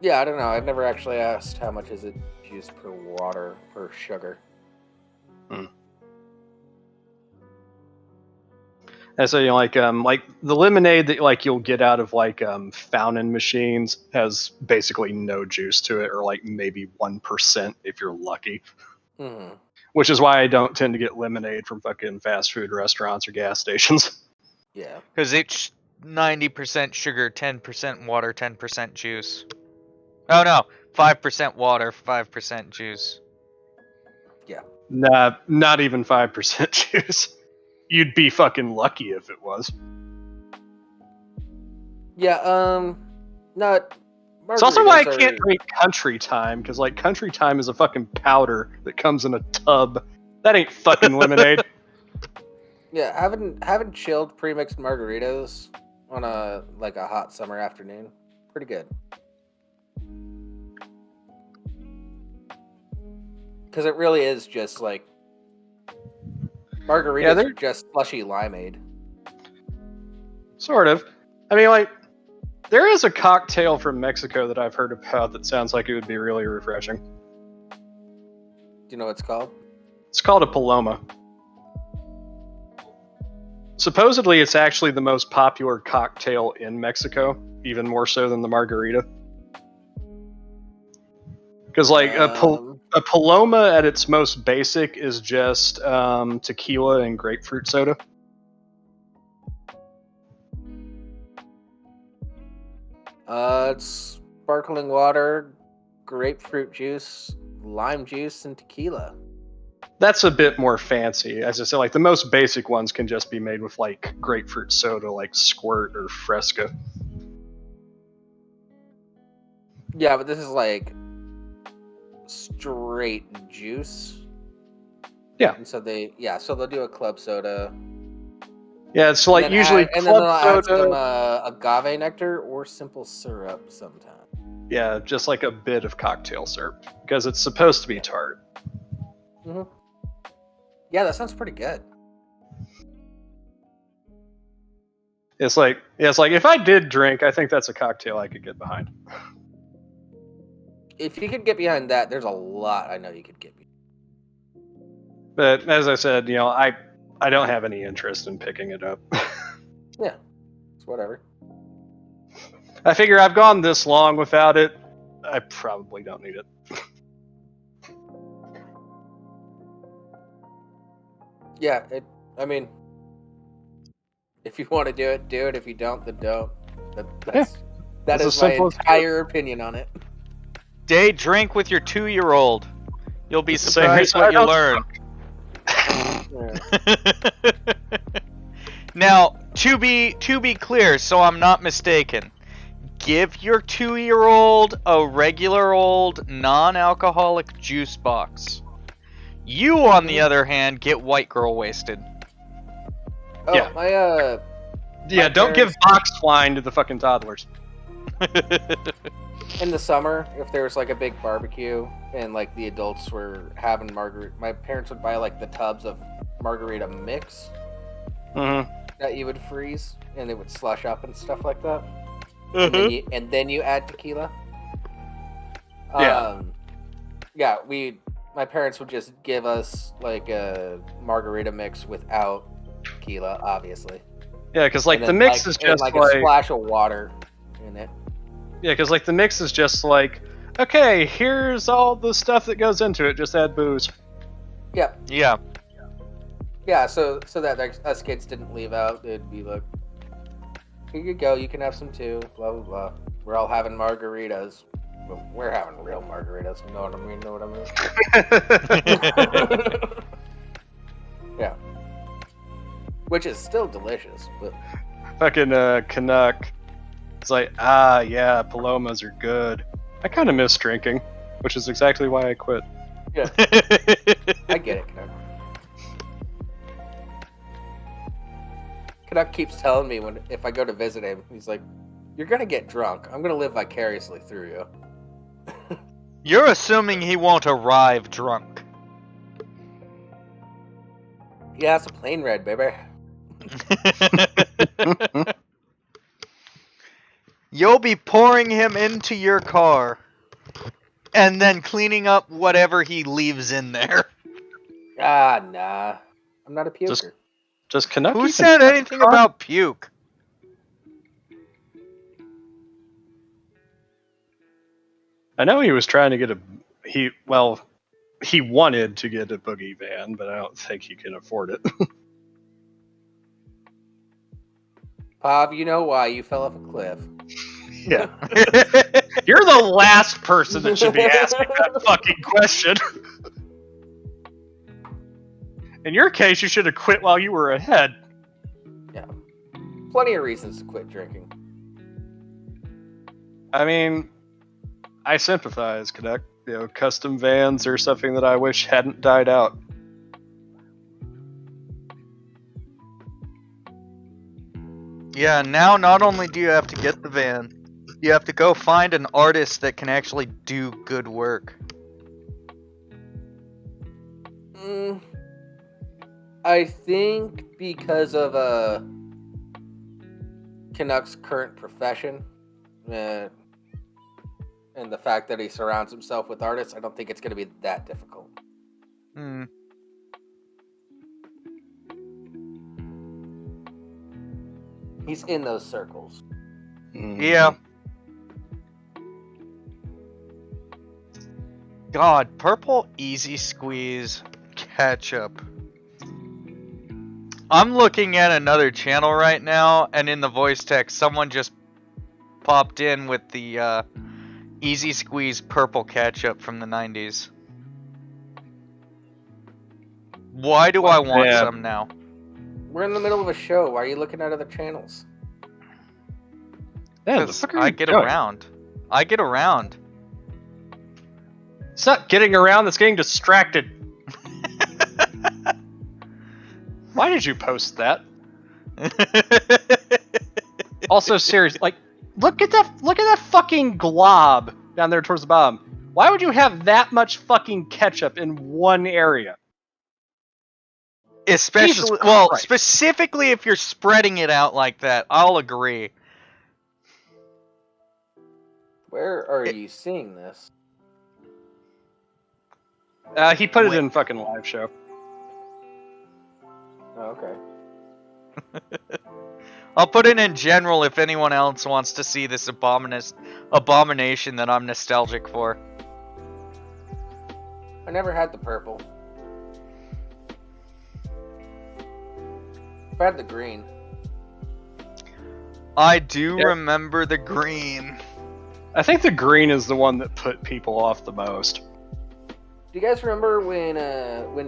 Yeah, I don't know. I've never actually asked how much is it juice per water per sugar. And so like the lemonade that like you'll get out of like fountain machines has basically no juice to it, or like maybe 1% if you're lucky. Mm-hmm. Which is why I don't tend to get lemonade from fucking fast food restaurants or gas stations. Yeah. Because it's 90% sugar, 10% water, 10% juice. Oh no, 5% water, 5% juice. Nah, not even 5% juice. You'd be fucking lucky if it was. Yeah, not. It's also why I margaritas can't are- drink Country Time, because like Country Time is a fucking powder that comes in a tub. That ain't fucking lemonade. Yeah, having chilled pre-mixed margaritas on a hot summer afternoon, pretty good. Because it really is just like margaritas they're- are just slushy limeade. Sort of. I mean, like, there is a cocktail from Mexico that I've heard about that sounds like it would be really refreshing. Do you know what it's called? It's called a Paloma. Supposedly, it's actually the most popular cocktail in Mexico, even more so than the margarita. Because, like, a Paloma at its most basic is just tequila and grapefruit soda. It's sparkling water, grapefruit juice, lime juice, and tequila. That's a bit more fancy. As I said, like, the most basic ones can just be made with, like, grapefruit soda, like Squirt or Fresca. Yeah, but this is like straight juice. Yeah. And so they'll do a club soda. Yeah, it's like and then usually and then they'll club add soda. some agave nectar or simple syrup sometimes. Yeah, just like a bit of cocktail syrup because it's supposed to be tart. Mm-hmm. Yeah, that sounds pretty good. It's like if I did drink, I think that's a cocktail I could get behind. If you could get behind that, there's a lot I know you could get behind. But as I said, you know, I don't have any interest in picking it up. Yeah, it's whatever. I figure I've gone this long without it. I probably don't need it. Yeah, I mean, if you want to do it, do it. If you don't, then don't. That It's is as my simple as entire opinion on it. Day drink with your 2-year-old. You'll be It's the same surprised reason what I you don't learn. Yeah. Now, to be clear, so I'm not mistaken, give your 2-year-old a regular old non-alcoholic juice box. You, on the other hand, get white girl wasted. Oh, Yeah. my Yeah, don't give parents- box wine to the fucking toddlers. in the summer, if there was like a big barbecue and like the adults were having margarita, my parents would buy like the tubs of margarita mix Mm-hmm. that you would freeze and it would slush up and stuff like that. Mhm. And then you add tequila. Yeah. Yeah, my parents would just give us like a margarita mix without tequila, obviously. Yeah, because like And the then, mix is and, just like a like splash of water in it. yeah, because like the mix is just like okay, here's all the stuff that goes into it. Just add booze. Yep. Yeah. Yeah, so that like, us kids didn't leave out. It'd be like, here you go, you can have some too. Blah blah blah. We're all having margaritas. But we're having real margaritas. You know what I mean? Know what I mean? Yeah. Which is still delicious, but Fucking Canuck. It's like yeah, Palomas are good. I kind of miss drinking, which is exactly why I quit. yeah, I get it, Canuck. Canuck keeps telling me if I go to visit him, he's like, "You're gonna get drunk. I'm gonna live vicariously through you." You're assuming he won't arrive drunk. Yeah, it's a plain red, baby. You'll be pouring him into your car and then cleaning up whatever he leaves in there. Ah, nah. I'm not a puker. Just Canuck. Who even said have a anything car? about puke? I know he was trying to get he wanted to get a boogie van, but I don't think he can afford it. Pav, you know why you fell off a cliff. Yeah. You're the last person that should be asking that fucking question. In your case, you should have quit while you were ahead. Yeah. Plenty of reasons to quit drinking. I mean, I sympathize, Canuck. You know, custom vans are something that I wish hadn't died out. Yeah, now not only do you have to get the van, you have to go find an artist that can actually do good work. I think because of Canuck's current profession and the fact that he surrounds himself with artists, I don't think it's going to be that difficult. Hmm. He's in those circles. Yeah. God, purple easy squeeze ketchup. I'm looking at another channel right now, and in the voice text, someone just popped in with the easy squeeze purple ketchup from the 90s. Why do I want Yeah. some now? We're in the middle of a show. Why are you looking at other channels? Yeah, the Because fuck are I you get doing? around. I get around. It's not getting around, it's getting distracted. Why did you post that? Also, serious, like, look at that fucking glob down there towards the bottom. Why would you have that much fucking ketchup in one area? Especially, Jesus well, Christ. specifically if you're spreading it out like that, I'll agree. Where are you seeing this? He put it in fucking live show. Oh, okay. I'll put it in general if anyone else wants to see this abomination that I'm nostalgic for. I never had the purple. I've had the green. I do Yep. remember the green. I think the green is the one that put people off the most. Do you guys remember when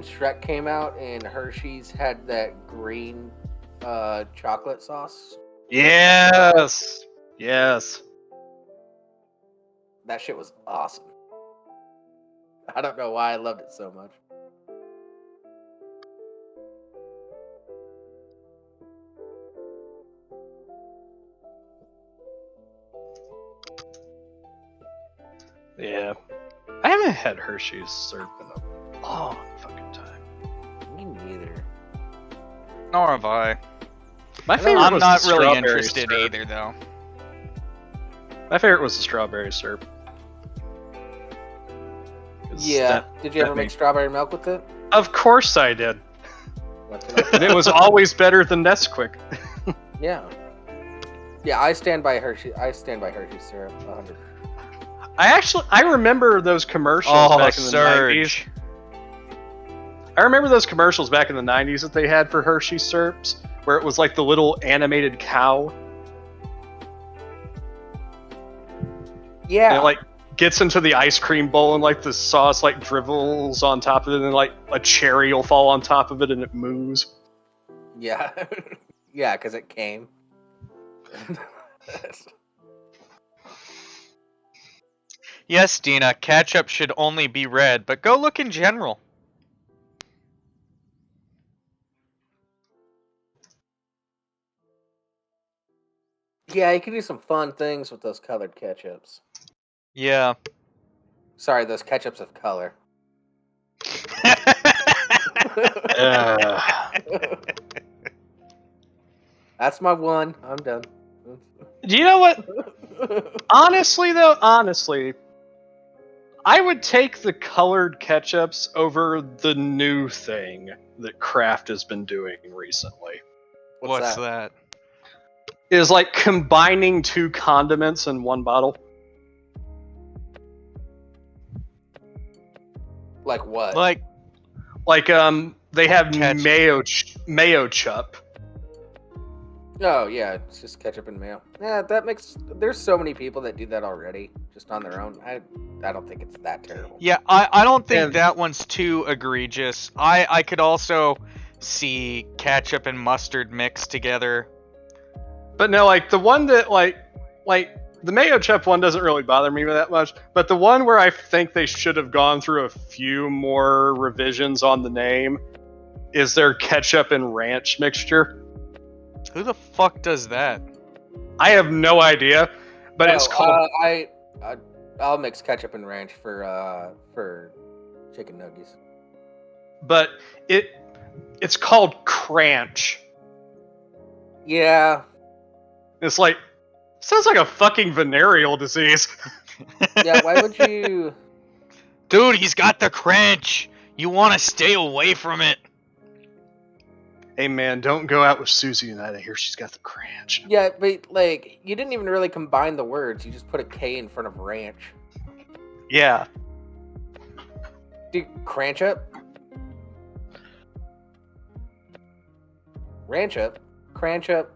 Shrek came out and Hershey's had that green chocolate sauce? Yes. Yes. That shit was awesome. I don't know why I loved it so much. Yeah. I haven't had Hershey's syrup in a long fucking time. Me neither. Nor have I. My favorite I'm was not the really strawberry interested syrup. either, though. My favorite was the strawberry syrup. 'Cause Yeah. that- Did you ever that make made- strawberry milk with it? Of course I did. What did I And it was always better than Nesquik. Yeah. Yeah, I stand by Hershey. I stand by Hershey syrup 100. I remember those commercials Oh, back in the 90s. Surge. I remember those commercials back in the 90s that they had for Hershey syrups, where it was like the little animated cow. Yeah. And it like gets into the ice cream bowl and like the sauce like dribbles on top of it, and then like a cherry will fall on top of it and it moves. Yeah. Yeah, because it came. Yes, Dina, ketchup should only be red, but go look in general. Yeah, you can do some fun things with those colored ketchups. Yeah. Sorry, those ketchups of color. That's my one. I'm done. Do you know what? Honestly, though, I would take the colored ketchups over the new thing that Kraft has been doing recently. What's that? Is like combining two condiments in one bottle. Like what? Like, They have Ketchup. mayo chup. Oh yeah, it's just ketchup and mayo. Yeah, that makes. There's so many people that do that already, just on their own. I don't think it's that terrible. yeah, I don't think And- that one's too egregious. I could also see ketchup and mustard mixed together. But no, like the one that like the mayo chup one doesn't really bother me that much. But the one where I think they should have gone through a few more revisions on the name is their ketchup and ranch mixture. Who the fuck does that? I have no idea, but it's called. I'll mix ketchup and ranch for chicken nuggies. But it's called Cranch. Yeah, It's like sounds like a fucking venereal disease. yeah. Why would you? Dude, he's got the crunch. You want to stay away from it. Hey man, don't go out with Susie tonight. I hear she's got the Cranch. Yeah, but like you didn't even really combine the words. You just put a K in front of ranch. Yeah. Dude, cranch up. Ranch up. Cranch up.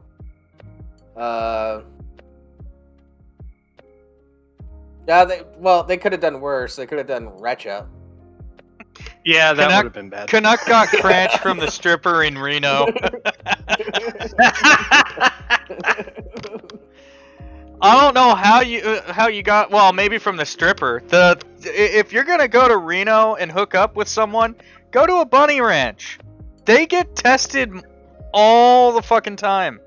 Yeah, they could have done worse. They could have done retch up. Yeah, that Canuck- would have been bad. Canuck got crunch from the stripper in Reno. I don't know how you got. Well, maybe from the stripper. If you're gonna go to Reno and hook up with someone, go to a bunny ranch. They get tested all the fucking time.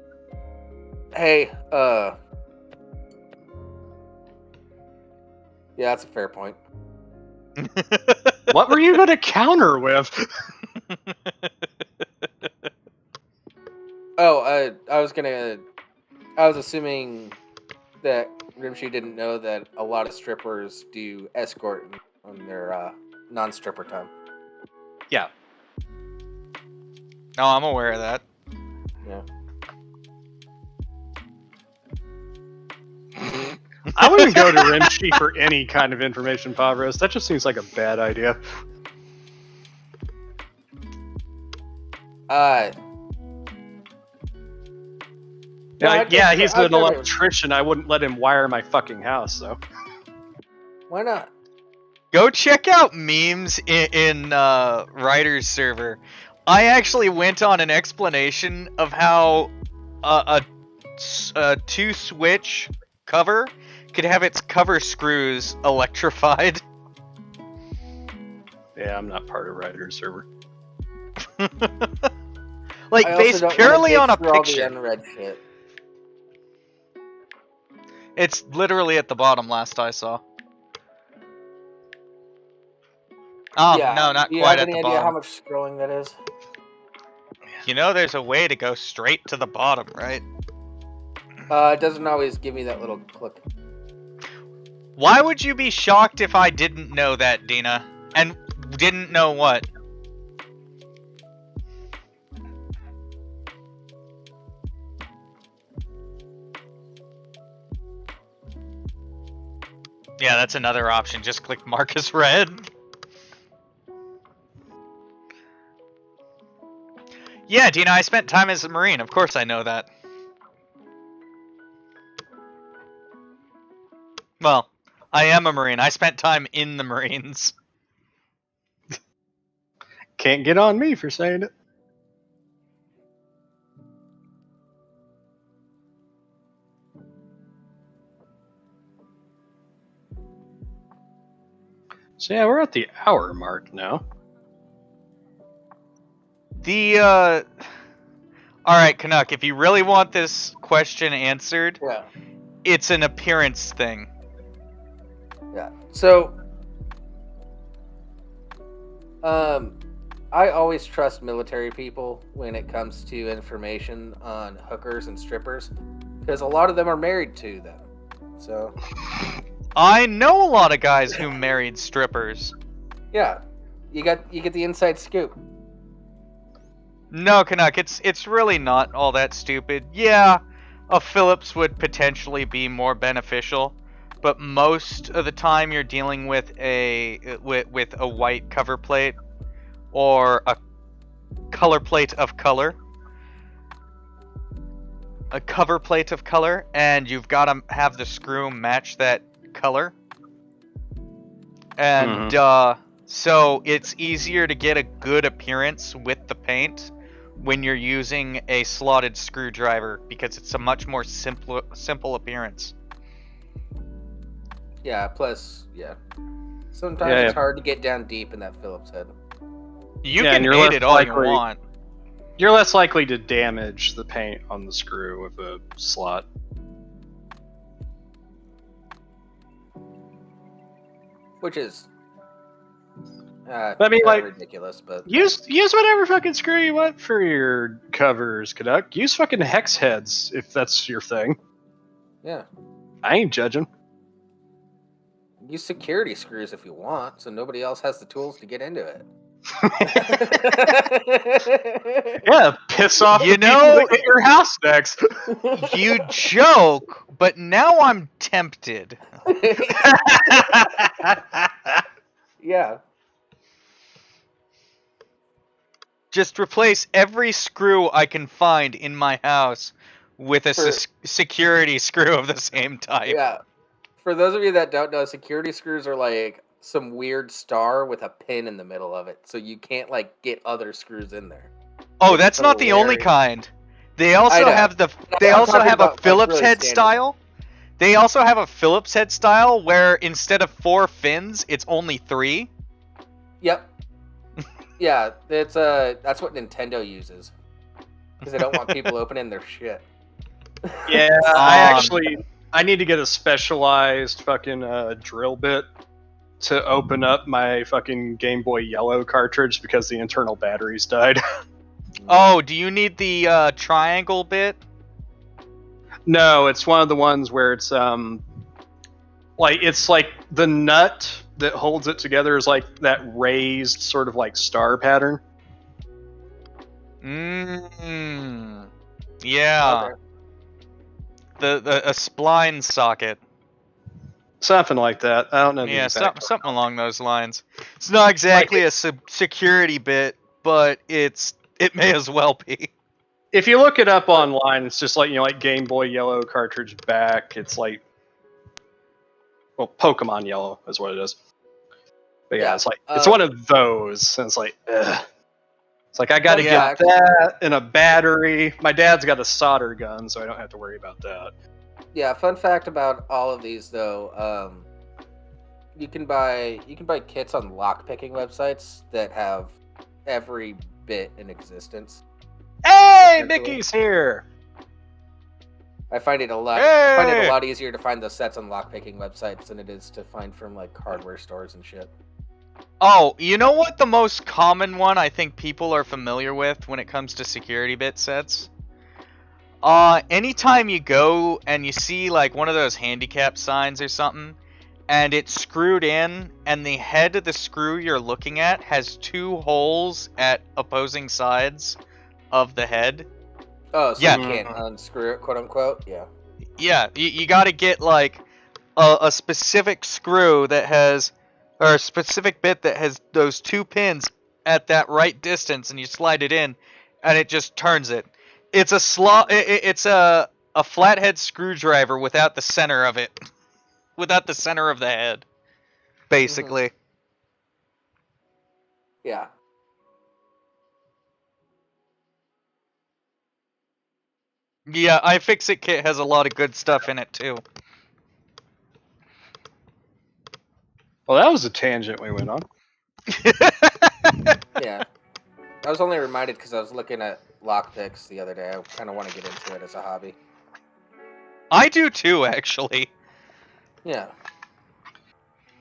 Hey, yeah, that's a fair point. What were you going to counter with? Oh, I was assuming that Rimshee didn't know that a lot of strippers do escort on their non-stripper time. Yeah. No, I'm aware of that. Yeah. I wouldn't go to Rimshee for any kind of information, Pavros. That just seems like a bad idea. Yeah, he's an electrician. I wouldn't let him wire my fucking house, though. Why not? Go check out memes in Writer's server. I actually went on an explanation of how a 2-switch cover could have its cover screws electrified. Yeah, I'm not part of Writer's server. Like, based purely on a picture. All the unread shit. It's literally at the bottom last I saw. Oh, yeah. no, not Do you quite have at any the idea bottom. how much scrolling that is? You know there's a way to go straight to the bottom, right? It doesn't always give me that little click. Why would you be shocked if I didn't know that, Dina? And didn't know what? Yeah, that's another option. Just click mark as read. Yeah, Dina, I spent time as a Marine. Of course I know that. Well, I am a Marine. I spent time in the Marines. Can't get on me for saying it. So yeah, we're at the hour mark now. Alright, Canuck, if you really want this question answered, Yeah. It's an appearance thing. Yeah. So, I always trust military people when it comes to information on hookers and strippers, because a lot of them are married to them. So, I know a lot of guys who married strippers. yeah, you get the inside scoop. No, Canuck, it's really not all that stupid. Yeah, a Phillips would potentially be more beneficial, but most of the time you're dealing with a white cover plate or a color plate of color. A cover plate of color, and you've got to have the screw match that color. And so it's easier to get a good appearance with the paint when you're using a slotted screwdriver, because it's a much more simple appearance. Yeah, plus, yeah. Sometimes it's hard to get down deep in that Phillips head. You can hate it all you want. You're less likely to damage the paint on the screw with a slot. Which is I mean, like, ridiculous, but use whatever fucking screw you want for your covers, Canuck. Use fucking hex heads if that's your thing. Yeah. I ain't judging. Use security screws if you want, so nobody else has the tools to get into it. Yeah, piss off You the know, people that get your house next. You joke, but now I'm tempted. Yeah. Just replace every screw I can find in my house with a security screw of the same type. Yeah. For those of you that don't know, security screws are like some weird star with a pin in the middle of it, so you can't like get other screws in there. Oh, that's not the only kind. They also have a Phillips head style. They also have a Phillips head style where instead of 4 fins, it's only 3. Yep. Yeah, that's what Nintendo uses, because they don't want people opening their shit. Yeah, I need to get a specialized fucking drill bit to open up my fucking Game Boy Yellow cartridge because the internal batteries died. Oh, do you need the triangle bit? No, it's one of the ones where it's it's like the nut that holds it together is like that raised sort of like star pattern. Yeah. Okay. A spline socket. Something like that. I don't know the Yeah, exact. something along those lines. It's not exactly a security bit, but it may as well be. If you look it up online, it's just like, like Game Boy Yellow cartridge back. It's like, well, Pokemon Yellow is what it is. But yeah, it's like it's one of those, and it's like, ugh. It's like I got to get that and a battery. My dad's got a solder gun, so I don't have to worry about that. Yeah, fun fact about all of these though, you can buy kits on lockpicking websites that have every bit in existence. Hey, Mickey's here. I find it a lot easier to find those sets on lockpicking websites than it is to find from like hardware stores and shit. Oh, you know what the most common one I think people are familiar with when it comes to security bit sets? Anytime you go and you see like one of those handicap signs or something, and it's screwed in, and the head of the screw you're looking at has 2 holes at opposing sides of the head. Oh, so you can't unscrew it, quote unquote? Yeah. Yeah, you gotta get like a specific screw that has, or a specific bit that has those 2 pins at that right distance, and you slide it in, and it just turns it. It's it's a flathead screwdriver without the center of it, without the center of the head, basically. Mm-hmm. Yeah. Yeah, iFixit kit has a lot of good stuff in it too. Well, that was a tangent we went on. Yeah. I was only reminded because I was looking at lockpicks the other day. I kind of want to get into it as a hobby. I do too, actually. Yeah.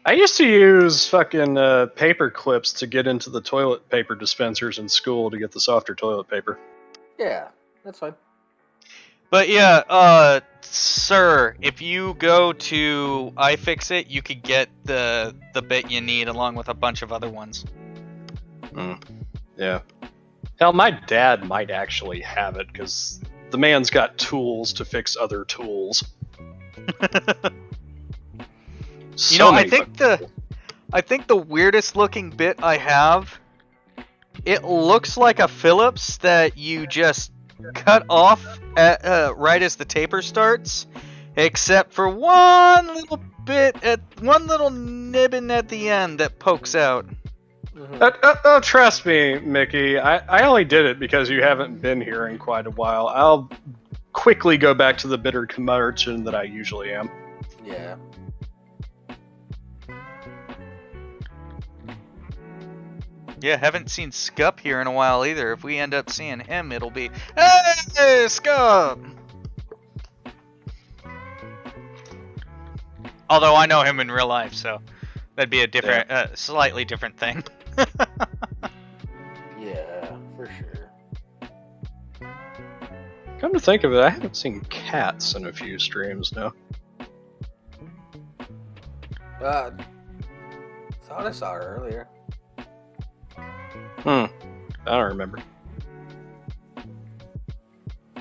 I used to use fucking paper clips to get into the toilet paper dispensers in school to get the softer toilet paper. Yeah, that's fine. But yeah, sir, if you go to iFixit, you could get the bit you need along with a bunch of other ones. Yeah. Hell, my dad might actually have it because the man's got tools to fix other tools. You know, I think the weirdest looking bit I have, it looks like a Phillips that you just cut off at right as the taper starts, except for one little nibbin at the end that pokes out. Mm-hmm. Trust me, Mickey. I only did it because you haven't been here in quite a while. I'll quickly go back to the bitter curmudgeon that I usually am. Yeah. Yeah, haven't seen Scup here in a while either. If we end up seeing him, it'll be, hey, Scup! Although I know him in real life, so that'd be a different, slightly different thing. Yeah, for sure. Come to think of it, I haven't seen cats in a few streams now. Thought I saw her earlier. I don't remember.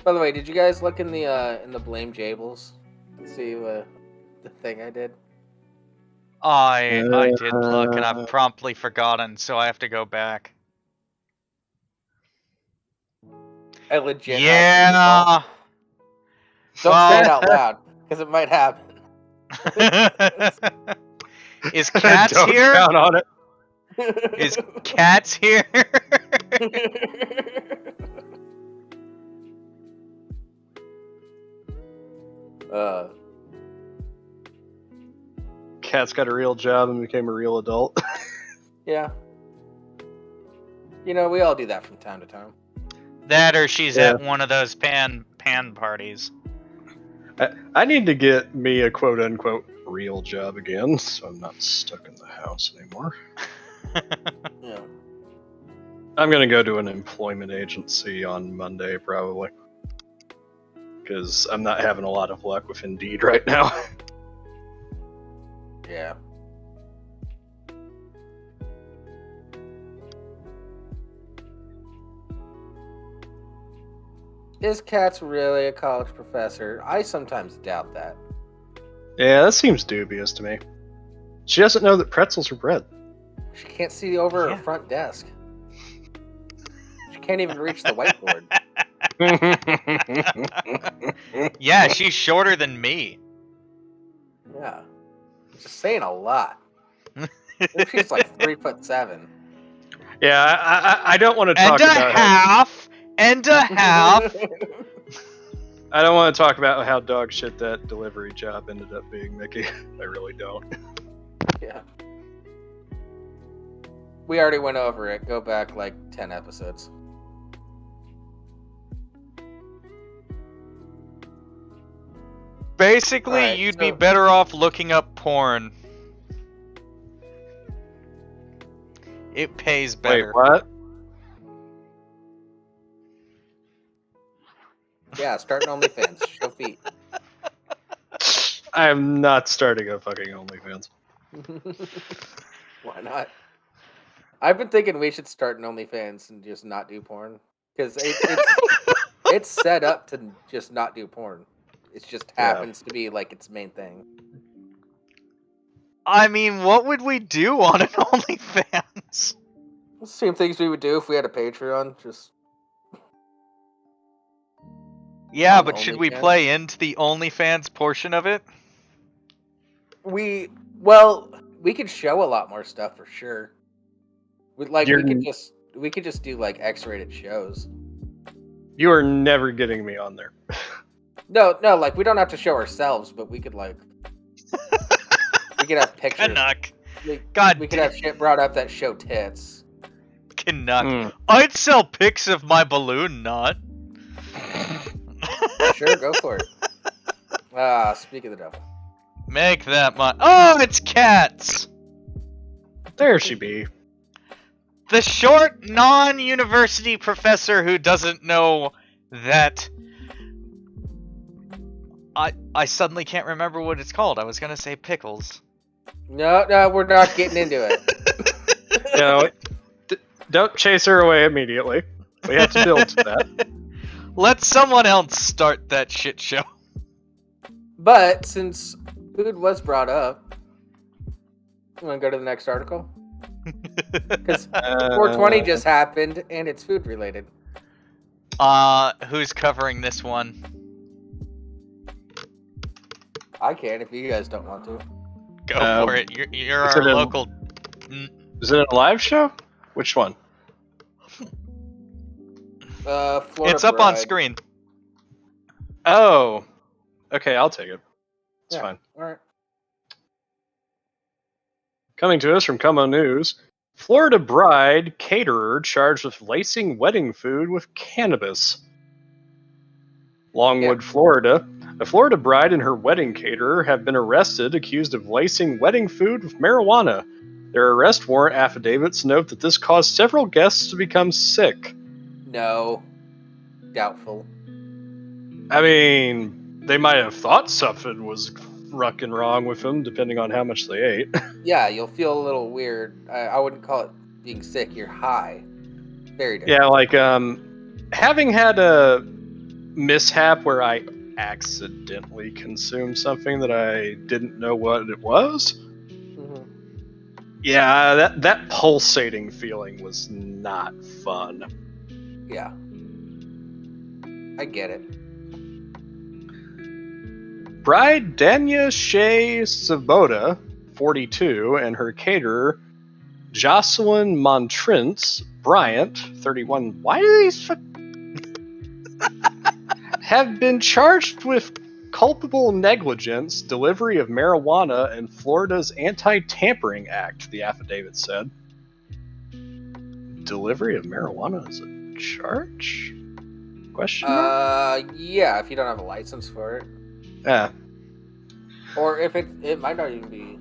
By the way, did you guys look in the Blame Jables? See the thing I did? I did look, and I've promptly forgotten, so I have to go back. I legit. Yeah. Don't say it out loud, because it might happen. Is Cats Don't here? count on it. Is Cats here? Cat's got a real job and became a real adult. Yeah. You know, we all do that from time to time. That or she's at one of those pan parties. I need to get me a quote-unquote real job again, so I'm not stuck in the house anymore. Yeah. I'm going to go to an employment agency on Monday, probably. Because I'm not having a lot of luck with Indeed right now. Yeah. Is Katz really a college professor? I sometimes doubt that. Yeah, that seems dubious to me. She doesn't know that pretzels are bread. She can't see over Yeah. her front desk. She can't even reach the whiteboard. Yeah, she's shorter than me. Yeah. Just saying a lot. She's like 3'7". Yeah, I don't want to talk And a about half. And a half. I don't want to talk about how dog shit that delivery job ended up being, Mickey. I really don't. Yeah. We already went over it. Go back like 10 episodes. Basically, Alright, you'd be so- better off looking up porn. It pays better. Wait, what? Yeah, starting OnlyFans. Show feet. I am not starting a fucking OnlyFans. Why not? I've been thinking we should start an OnlyFans and just not do porn. Because it's set up to just not do porn. It just happens to be like its main thing. I mean, what would we do on an OnlyFans? Same things we would do if we had a Patreon. Just Yeah, On but should we OnlyFans? play into the OnlyFans portion of it? we could show a lot more stuff for sure. We could just do like X-rated shows. You are never getting me on there. No, like we don't have to show ourselves, but we could like we could have pictures. Canuck. We could have shit brought up that show tits. Canuck. Mm. I'd sell pics of my balloon knot. Sure, go for it. Speak of the devil. Make that my. Oh, it's cats! There she be. The short, non-university professor who doesn't know that. I suddenly can't remember what it's called. I was gonna say pickles. No, we're not getting into it. You know, don't chase her away immediately. We have to build to that. Let someone else start that shit show. But since food was brought up, you want to go to the next article? Because 420 just happened and it's food related. Who's covering this one? I can if you guys don't want to. Go for it. You're is our it in- local. Is it a live show? Which one? Florida It's up on Bride. screen. Oh. Okay, I'll take it. It's Yeah. fine. All right. Coming to us from Como News, Florida bride caterer charged with lacing wedding food with cannabis. Longwood, Florida. A Florida bride and her wedding caterer have been arrested accused of lacing wedding food with marijuana. Their arrest warrant affidavits note that this caused several guests to become sick. No. Doubtful. I mean, they might have thought something was rucking wrong with them, depending on how much they ate. Yeah, you'll feel a little weird. I wouldn't call it being sick. You're high. Very different. Yeah, like, having had a mishap where I accidentally consumed something that I didn't know what it was. Mhm. Yeah, that pulsating feeling was not fun. Yeah. I get it. Bride Danya Shea Svoboda, 42, and her caterer Jocelyn Montrence Bryant, 31. Why do these have been charged with culpable negligence, delivery of marijuana, and Florida's Anti-Tampering Act, the affidavit said. Delivery of marijuana is a charge? Question mark? Yeah, if you don't have a license for it. Yeah. Or if it might not even be.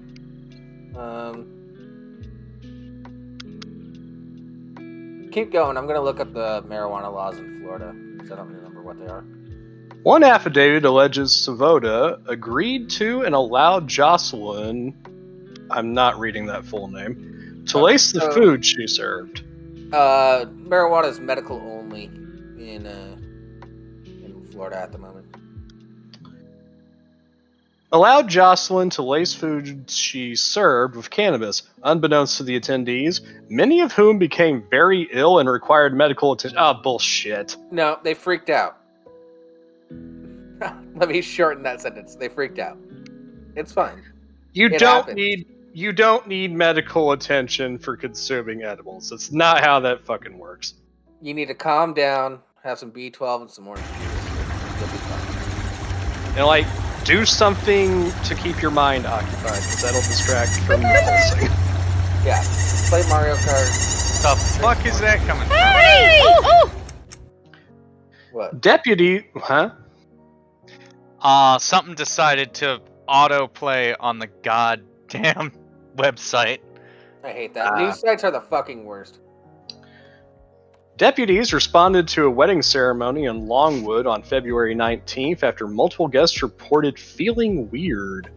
Keep going. I'm gonna look up the marijuana laws in Florida because I don't remember what they are. One affidavit alleges Svoboda agreed to and allowed Jocelyn, I'm not reading that full name, to lace the food she served. Marijuana is medical only in Florida at the moment. Allowed Jocelyn to lace food she served with cannabis, unbeknownst to the attendees, many of whom became very ill and required medical attention. Oh, bullshit. No, they freaked out. Let me shorten that sentence. They freaked out. It's fine. You It don't happens. need medical attention for consuming edibles. That's not how that fucking works. You need to calm down, have some B12 and some orange juice. You'll be fine. And like, do something to keep your mind occupied, because that'll distract from the pulsing. Yeah. Play Mario Kart. The fuck is that coming from? Hey! What? Deputy, huh? Something decided to autoplay on the goddamn website. I hate that. News sites are the fucking worst. Deputies responded to a wedding ceremony in Longwood on February 19th after multiple guests reported feeling weird.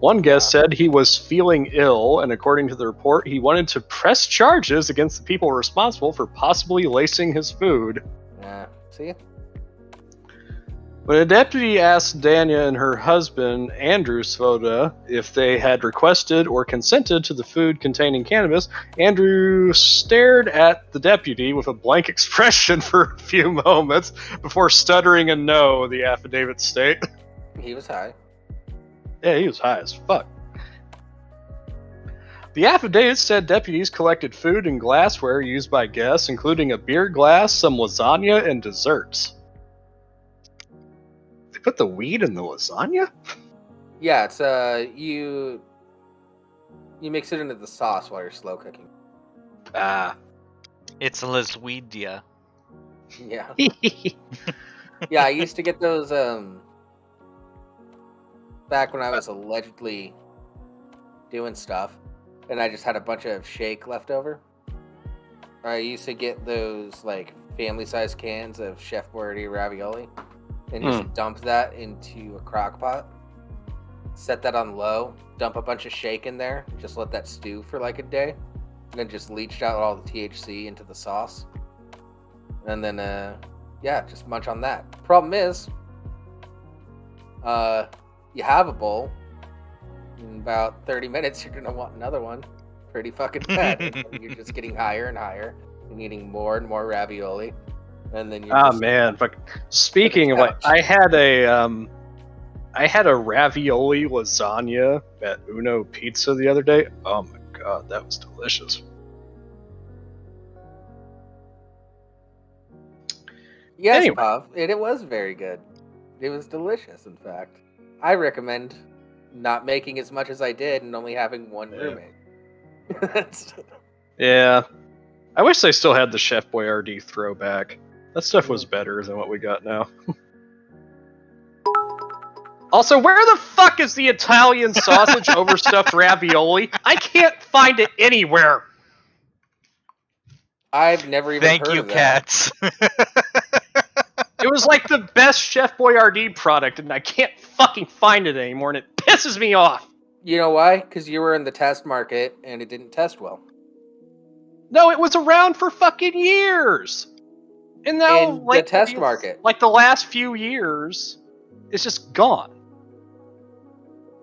One guest said he was feeling ill, and according to the report, he wanted to press charges against the people responsible for possibly lacing his food. Yeah. See? When a deputy asked Danya and her husband, Andrew Svoda, if they had requested or consented to the food containing cannabis, Andrew stared at the deputy with a blank expression for a few moments before stuttering a no, the affidavit state. He was high. Yeah, he was high as fuck. The affidavit said deputies collected food and glassware used by guests, including a beer glass, some lasagna, and desserts. They put the weed in the lasagna? Yeah, it's you mix it into the sauce while you're slow cooking. Ah. It's Laswedia. Yeah. Yeah, I used to get those back when I was allegedly doing stuff and I just had a bunch of shake left over. I used to get those like family size cans of Chef Boyardee ravioli and just dump that into a crock pot. Set that on low, dump a bunch of shake in there, just let that stew for like a day, and then just leached out all the THC into the sauce. And then yeah, just munch on that. Problem is, you have a bowl. In about 30 minutes, you're gonna want another one. Pretty fucking bad. You're just getting higher and higher, and eating more and more ravioli, and then you're just... man! But speaking of, like, I had a ravioli lasagna at Uno Pizza the other day. Oh my god, that was delicious. Yes, Anyway. Pav, it was very good. It was delicious, in fact. I recommend not making as much as I did and only having one roommate. Yeah. I wish they still had the Chef Boyardee throwback. That stuff was better than what we got now. Also, where the fuck is the Italian sausage overstuffed ravioli? I can't find it anywhere. I've never even Thank heard you, of that. cats. It was like the best Chef Boyardee product, and I can't fucking find it anymore, and it pisses me off. You know why? Because you were in the test market and it didn't test well. No, it was around for fucking years. And now, In the test market. like the last few years, it's just gone.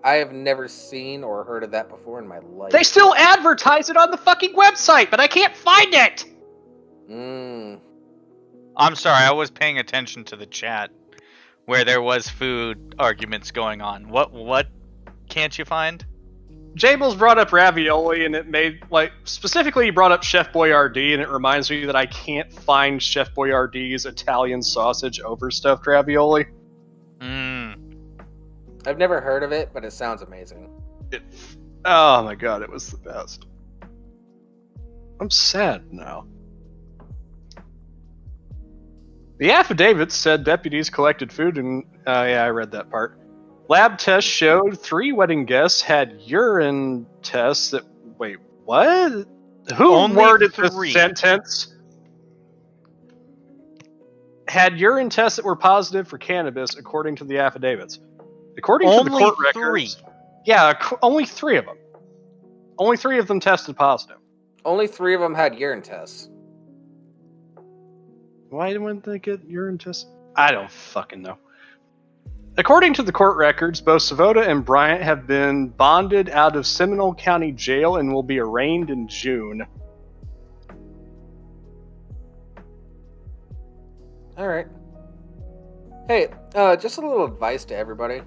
I have never seen or heard of that before in my life. They still advertise it on the fucking website, but I can't find it. I'm sorry, I was paying attention to the chat where there was food arguments going on. What can't you find? Jables brought up ravioli, and it made, like, specifically he brought up Chef Boyardee, and it reminds me that I can't find Chef Boyardee's Italian sausage overstuffed ravioli. I've never heard of it, but it sounds amazing. Oh my god, it was the best. I'm sad now. The affidavit said deputies collected food and... yeah, I read that part. Lab tests showed 3 wedding guests had urine tests that... Wait, what? Who Only worded 3. this sentence? Had urine tests that were positive for cannabis, according to the affidavits. According to the Only court 3. records... Yeah, only 3 of them. Only 3 of them tested positive. Only 3 of them had urine tests. Why wouldn't they get urine tests? I don't fucking know. According to the court records, both Savota and Bryant have been bonded out of Seminole County Jail and will be arraigned in June. All right. Hey, just a little advice to everybody.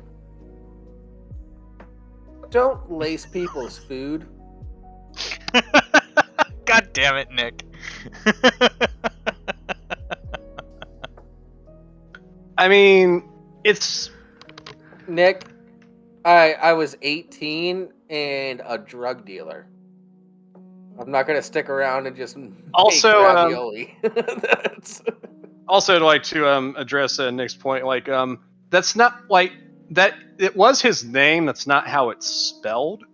Don't lace people's food. God damn it, Nick. I mean, it's... Nick, I was 18 and a drug dealer. I'm not gonna stick around and just make Also, ravioli. Also, I'd like to address Nick's point. Like, that's not like that. It was his name. That's not how it's spelled.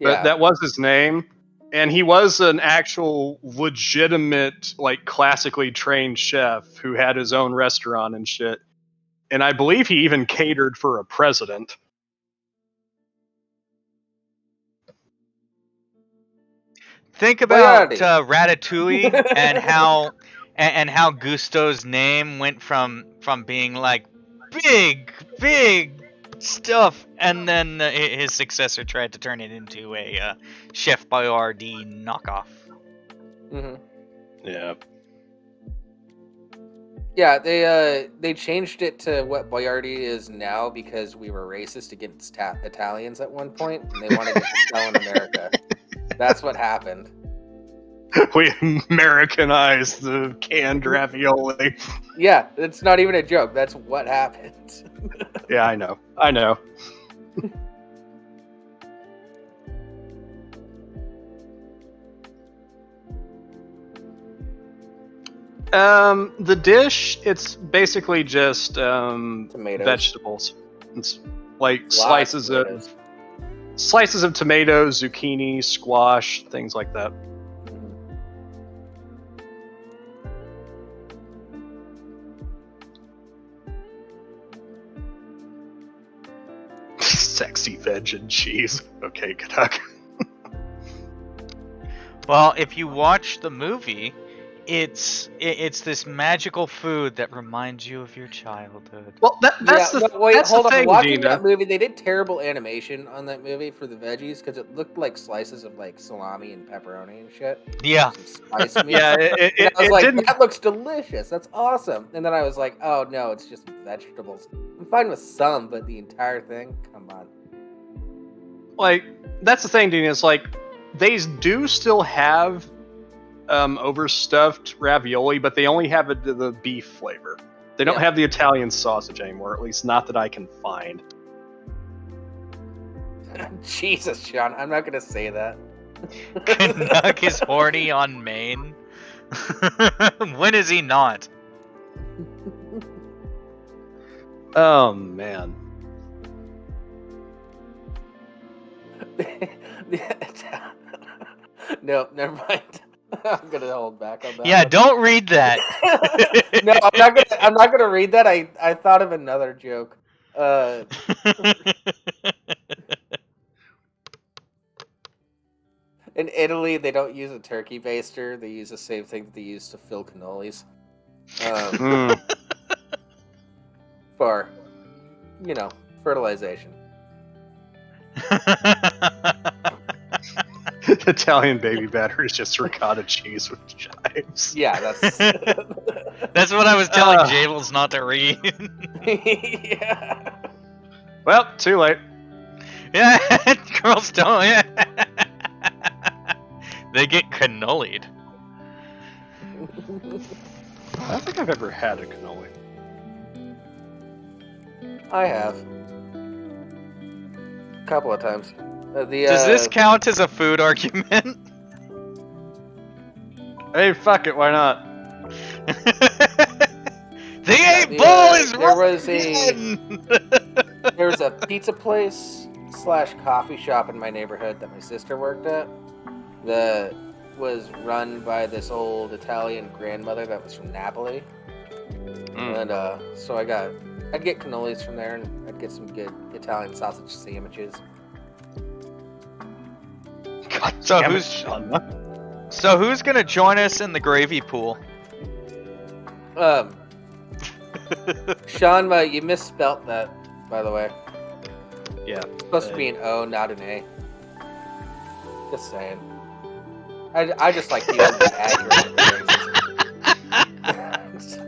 But Yeah. that was his name, and he was an actual legitimate, like, classically trained chef who had his own restaurant and shit. And I believe he even catered for a president. Think about Boyardi. Ratatouille and how Gusto's name went from being like big stuff, and then his successor tried to turn it into a Chef Boyardee knockoff. Mm-hmm. Yeah. Yeah, they changed it to what Boyardi is now because we were racist against Italians at one point, and they wanted it to sell in America. That's what happened. We Americanized the canned ravioli. Yeah, it's not even a joke. That's what happened. Yeah, I know. The dish, it's basically just Tomatoes. vegetables. It's like Lots slices of of tomatoes, zucchini, squash, things like that. Sexy veg and cheese. Okay, good luck. Well, if you watch the movie, it's this magical food that reminds you of your childhood. Well, that's the thing, Watching Gina. that movie, they did terrible animation on that movie for the veggies because it looked like slices of like salami and pepperoni and shit. Yeah. Some spice meat. Yeah, And I was like, didn't. that looks delicious. That's awesome. And then I was like, oh no, it's just vegetables. I'm fine with some, but the entire thing, come on. Like, that's the thing, Dean, is like they do still have overstuffed ravioli, but they only have the beef flavor. They don't have the Italian sausage anymore, at least not that I can find. Jesus, Sean, I'm not gonna say that. Canuck is horny on Maine. When is he not? Oh man. No, never mind. I'm gonna hold back on that. Yeah, one. don't read that. No, I'm not gonna read that. I thought of another joke. In Italy, they don't use a turkey baster. They use the same thing that they use to fill cannolis. For, fertilization. Italian baby batter is just ricotta cheese with chives. Yeah, that's That's what I was telling Jables not to read. yeah. Well, too late. Yeah, girls don't. Yeah. They get cannolied. I don't think I've ever had a cannoli. I have. A couple of times. Does this count as a food argument? Hey, fuck it, why not? The 8-ball is There was a pizza place / coffee shop in my neighborhood that my sister worked at that was run by this old Italian grandmother that was from Napoli. And so I'd get cannolis from there, and I'd get some good Italian sausage sandwiches. God So damn who's- it, Sean. So who's gonna join us in the gravy pool? Sean, you misspelt that. by the way. Yeah. It's supposed to be an O, not an A. Just saying. I just like people to be accurate with the races.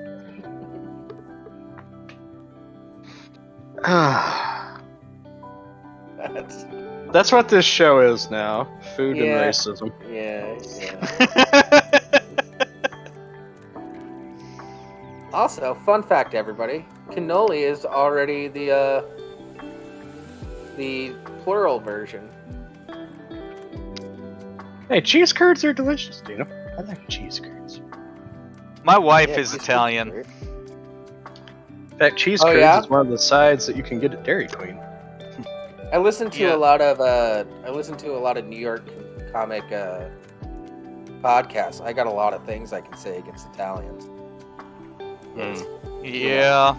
That's what this show is now. Food and Yeah. racism. Yeah. Also, fun fact, everybody: cannoli is already the plural version. Hey, cheese curds are delicious, Dino. I like cheese curds. My wife Yeah, is cheese Italian. curds In fact, cheese Oh, curds yeah? is one of the sides that you can get at Dairy Queen. I listen to Yeah. a lot of New York comic podcasts. I got a lot of things I can say against Italians. Yeah.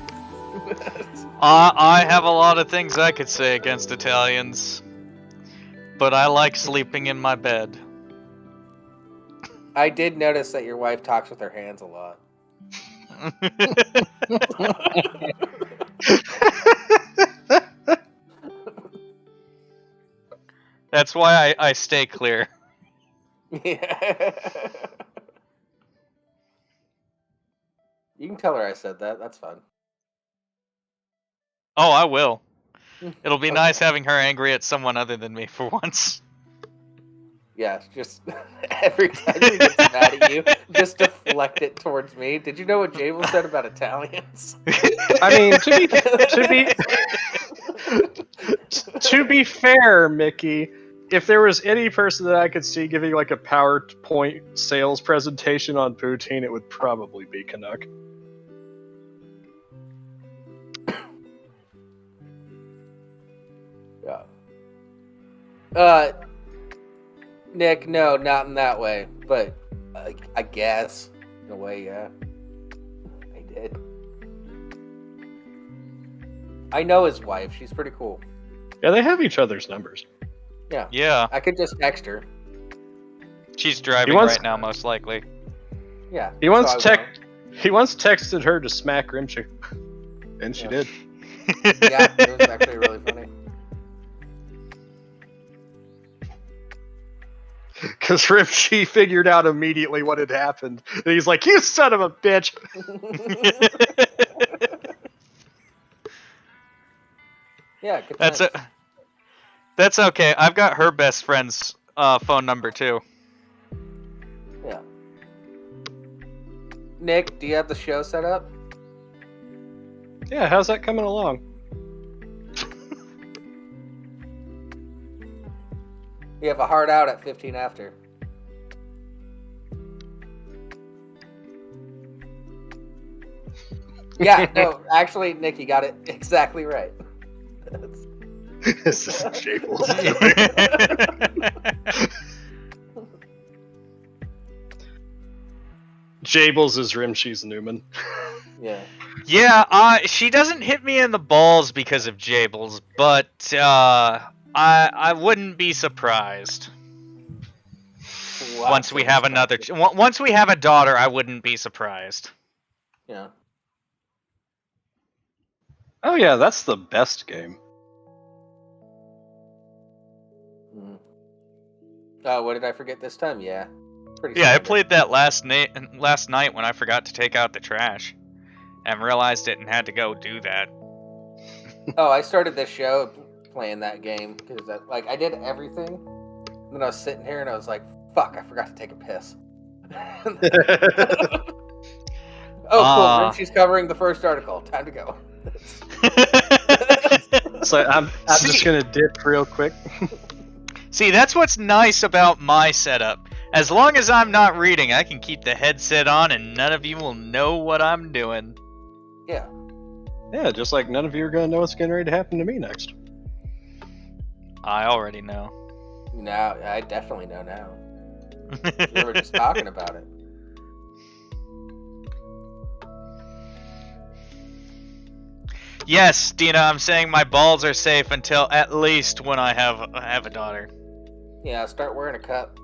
I have a lot of things I could say against Italians, but I like sleeping in my bed. I did notice that your wife talks with her hands a lot. That's why I stay clear. Yeah. You can tell her I said that. That's fun. Oh, I will. It'll be Okay. nice having her angry at someone other than me for once. Yeah, just every time she gets mad at you, just deflect it towards me. Did you know what Jable said about Italians? I mean, to be fair, Mickey, if there was any person that I could see giving like a PowerPoint sales presentation on poutine, it would probably be Canuck. Yeah. Nick, no, not in that way, but I guess in a way, yeah, I did. I know his wife; she's pretty cool. Yeah, they have each other's numbers. Yeah, Yeah, I could just text her. she's driving wants- right now, most likely. Yeah, He once so I won't. He once texted her to smack Rimshee, and she Yeah. did. Yeah, it was actually really funny. Because Rimshee figured out immediately what had happened, and he's like, "You son of a bitch!" Yeah, good That's times. it. That's okay. I've got her best friend's phone number too. Yeah. Nick, do you have the show set up? Yeah, how's that coming along? You have a hard out at 15 after. Yeah, no, actually, Nick, you got it exactly right. This is Jable. Jables is Rimshee's Newman. Yeah. Yeah, she doesn't hit me in the balls because of Jables, but I wouldn't be surprised. Wow, Once we so have another, once we have a daughter, I wouldn't be surprised. Yeah. Oh yeah, that's the best game. Mm. Oh, what did I forget this time? Yeah. Pretty Yeah, I standard. played that last night when I forgot to take out the trash, and realized it and had to go do that. Oh, I started this show playing that game because like I did everything. And then I was sitting here and I was like, "Fuck, I forgot to take a piss." Oh, cool. She's covering the first article. Time to go. So I'm just gonna dip real quick. See, that's what's nice about my setup. As long as I'm not reading, I can keep the headset on and none of you will know what I'm doing. Yeah. Yeah, just like none of you are gonna know what's getting ready to happen to me next. I already know. Now, I definitely know now. We were just talking about it. Yes, Dina, I'm saying my balls are safe until at least when I have a daughter. Yeah, start wearing a cup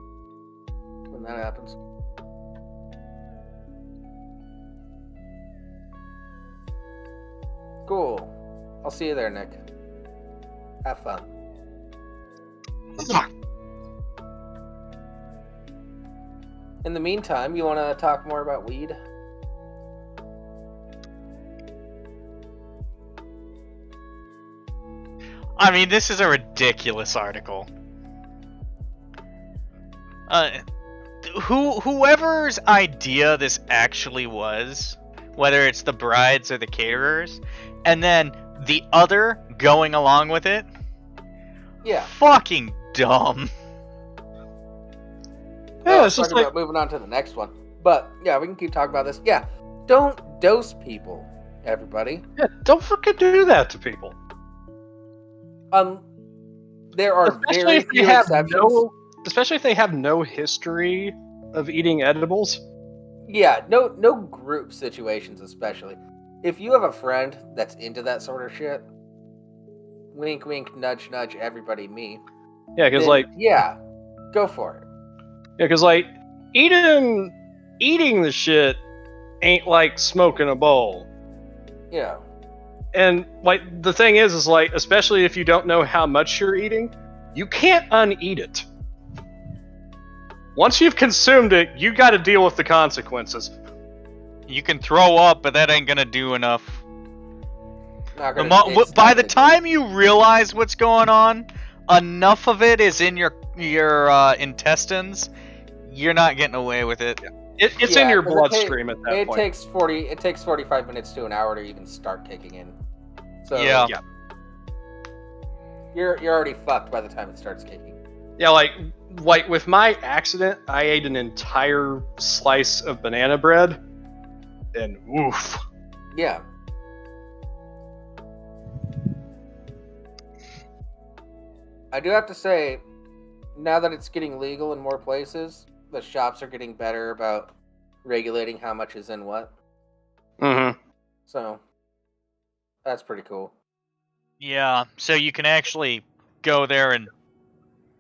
when that happens. Cool. I'll see you there, Nick. Have fun. In the meantime, you want to talk more about weed? I mean, this is a ridiculous article. Whoever's idea this actually was, whether it's the brides or the caterers, and then the other going along with it, Yeah. fucking dumb. Yeah, it's just talking like about moving on to the next one. But yeah, we can keep talking about this. Yeah, don't dose people, everybody. yeah, don't fucking do that to people. There are Especially very if they few have exceptions. especially if they have no history of eating edibles. Yeah, no group situations, especially. If you have a friend that's into that sort of shit, wink, wink, nudge, nudge, everybody, me. Yeah, because then, yeah, go for it. Yeah, because like eating the shit ain't like smoking a bowl. Yeah. And like the thing is like, especially if you don't know how much you're eating, you can't uneat it. Once you've consumed it, you got to deal with the consequences. You can throw up, but that ain't gonna do enough. It's By not the gonna time you realize what's going on, enough of it is in your intestines. You're not getting away with it. It's in your bloodstream at that point. It takes 45 minutes to an hour to even start kicking in. So Yeah. you're already fucked by the time it starts kicking. Yeah, like with my accident, I ate an entire slice of banana bread, and oof. Yeah. I do have to say, now that it's getting legal in more places, the shops are getting better about regulating how much is in what. Mm-hmm. So that's pretty cool. Yeah, so you can actually go there and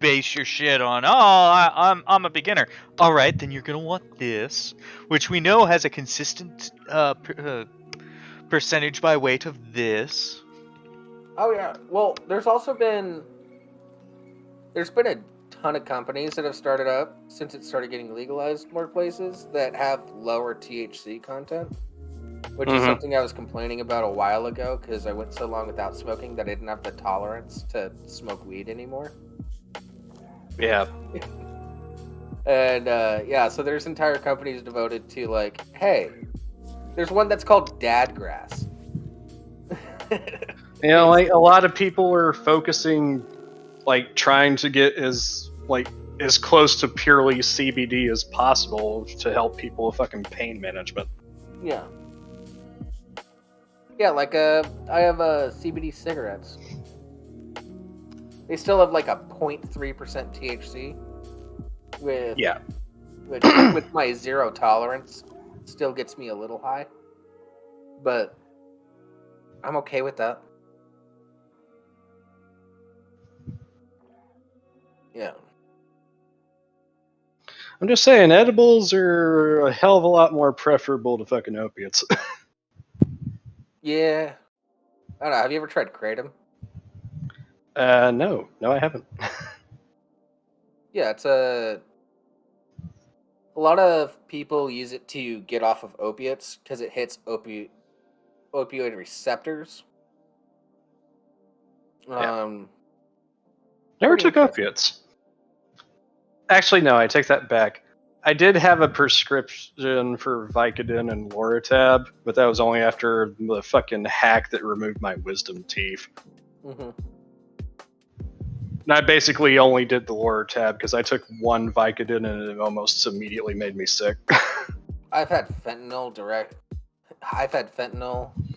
base your shit on, I'm a beginner. All right, then you're gonna want this, which we know has a consistent percentage by weight of this. Oh yeah. Well, there's been a ton of companies that have started up since it started getting legalized more places that have lower THC content, which is something I was complaining about a while ago because I went so long without smoking that I didn't have the tolerance to smoke weed anymore. Yeah. And yeah, so there's entire companies devoted to like, hey, there's one that's called Dad Grass. You know, like a lot of people are focusing, like trying to get as close to purely CBD as possible to help people with fucking pain management. Yeah. Yeah, like I have CBD cigarettes. They still have like a 0.3% THC with which with my zero tolerance still gets me a little high. But I'm okay with that. Yeah. I'm just saying, edibles are a hell of a lot more preferable to fucking opiates. Yeah. I don't know. Have you ever tried kratom? No, I haven't. Yeah, it's a lot of people use it to get off of opiates because it hits opioid receptors. Never pretty took interesting. opiates. Actually, no, I take that back. I did have a prescription for Vicodin and Loratab, but that was only after the fucking hack that removed my wisdom teeth. Mm-hmm. And I basically only did the Loratab because I took one Vicodin and it almost immediately made me sick. I've had fentanyl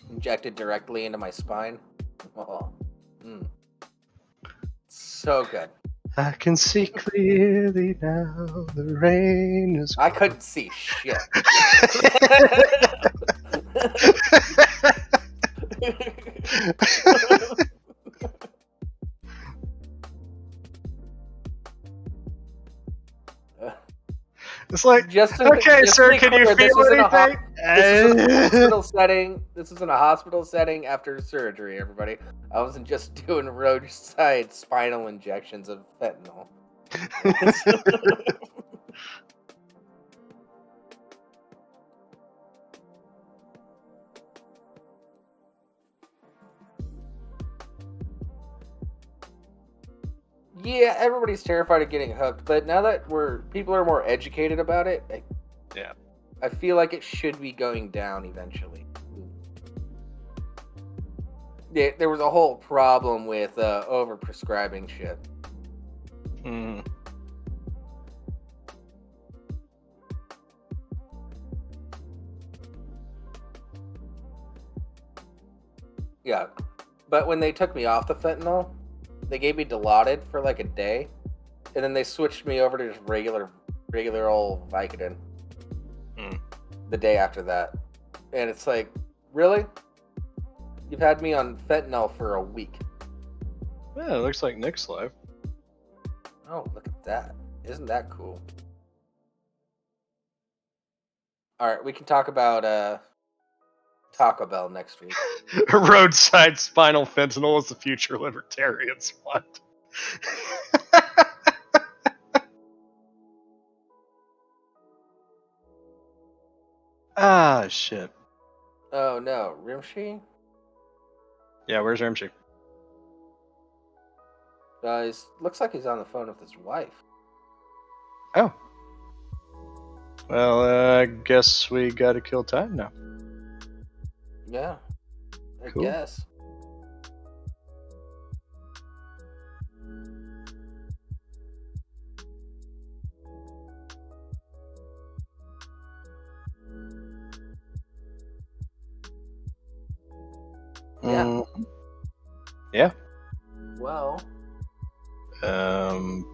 injected directly into my spine. Oh, so good. I can see clearly now. The rain is. I couldn't see shit. It's like, Just to okay, be sir, can you clear, this feel was in a anything? This is in a hospital setting. This is in a hospital setting after surgery, everybody. I wasn't just doing roadside spinal injections of fentanyl. Yeah, everybody's terrified of getting hooked, but now that people are more educated about it, I feel like it should be going down eventually. Yeah, there was a whole problem with over-prescribing shit. Mm. Yeah, but when they took me off the fentanyl, they gave me Dilaudid for like a day, and then they switched me over to just regular old Vicodin the day after that. And it's like, really? You've had me on fentanyl for a week. Yeah, it looks like Nick's live. Oh, look at that. Isn't that cool? Alright, we can talk about Taco Bell next week. Roadside spinal fentanyl is the future libertarians want. Ah, shit. Oh no, Rimshee? Yeah, where's Rimshee? Looks like he's on the phone with his wife. Oh. Well, I guess we gotta kill time now. Yeah, I Cool. guess. Yeah. Yeah. Well, Um.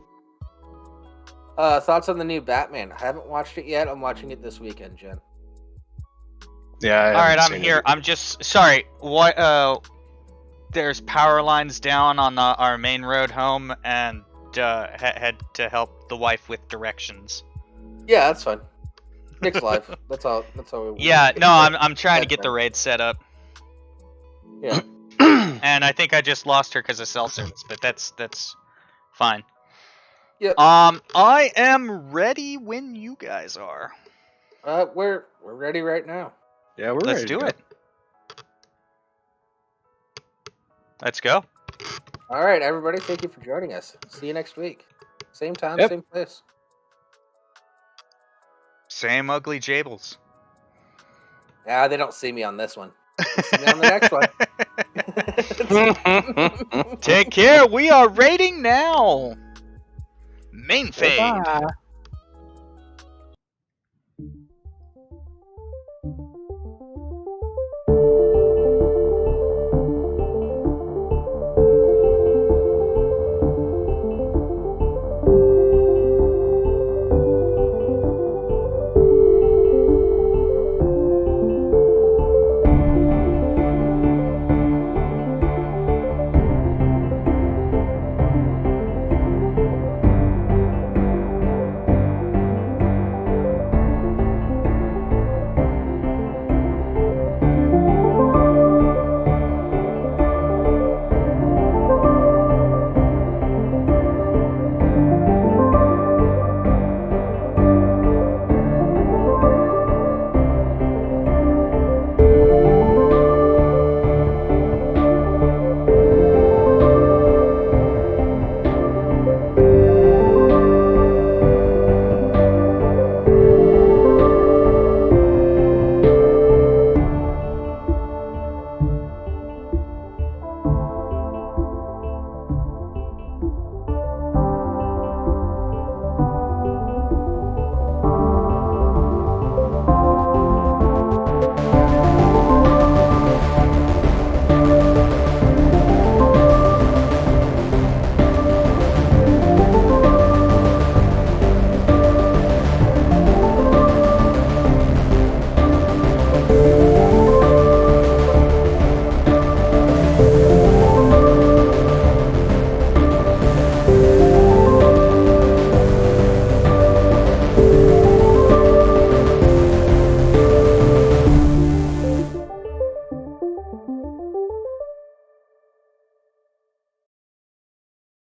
thoughts on the new Batman? I haven't watched it yet. I'm watching it this weekend, Jen. Yeah. All right, I'm here. I'm just sorry. What? There's power lines down on our main road home, and had to help the wife with directions. Yeah, that's fine. Nick's live. That's all. That's all. Yeah, no, I'm trying to get the raid set up, Yeah. and I think I just lost her because of cell service, but that's fine. Yep. I am ready when you guys are. We're ready right now. Yeah, we're Let's ready do to go. it. Let's go. All right, everybody. Thank you for joining us. See you next week. Same time, Yep. same place. Same ugly Jables. Ah, they don't see me on this one. See me on the next one. Take care. We are raiding now. Main fade. Bye.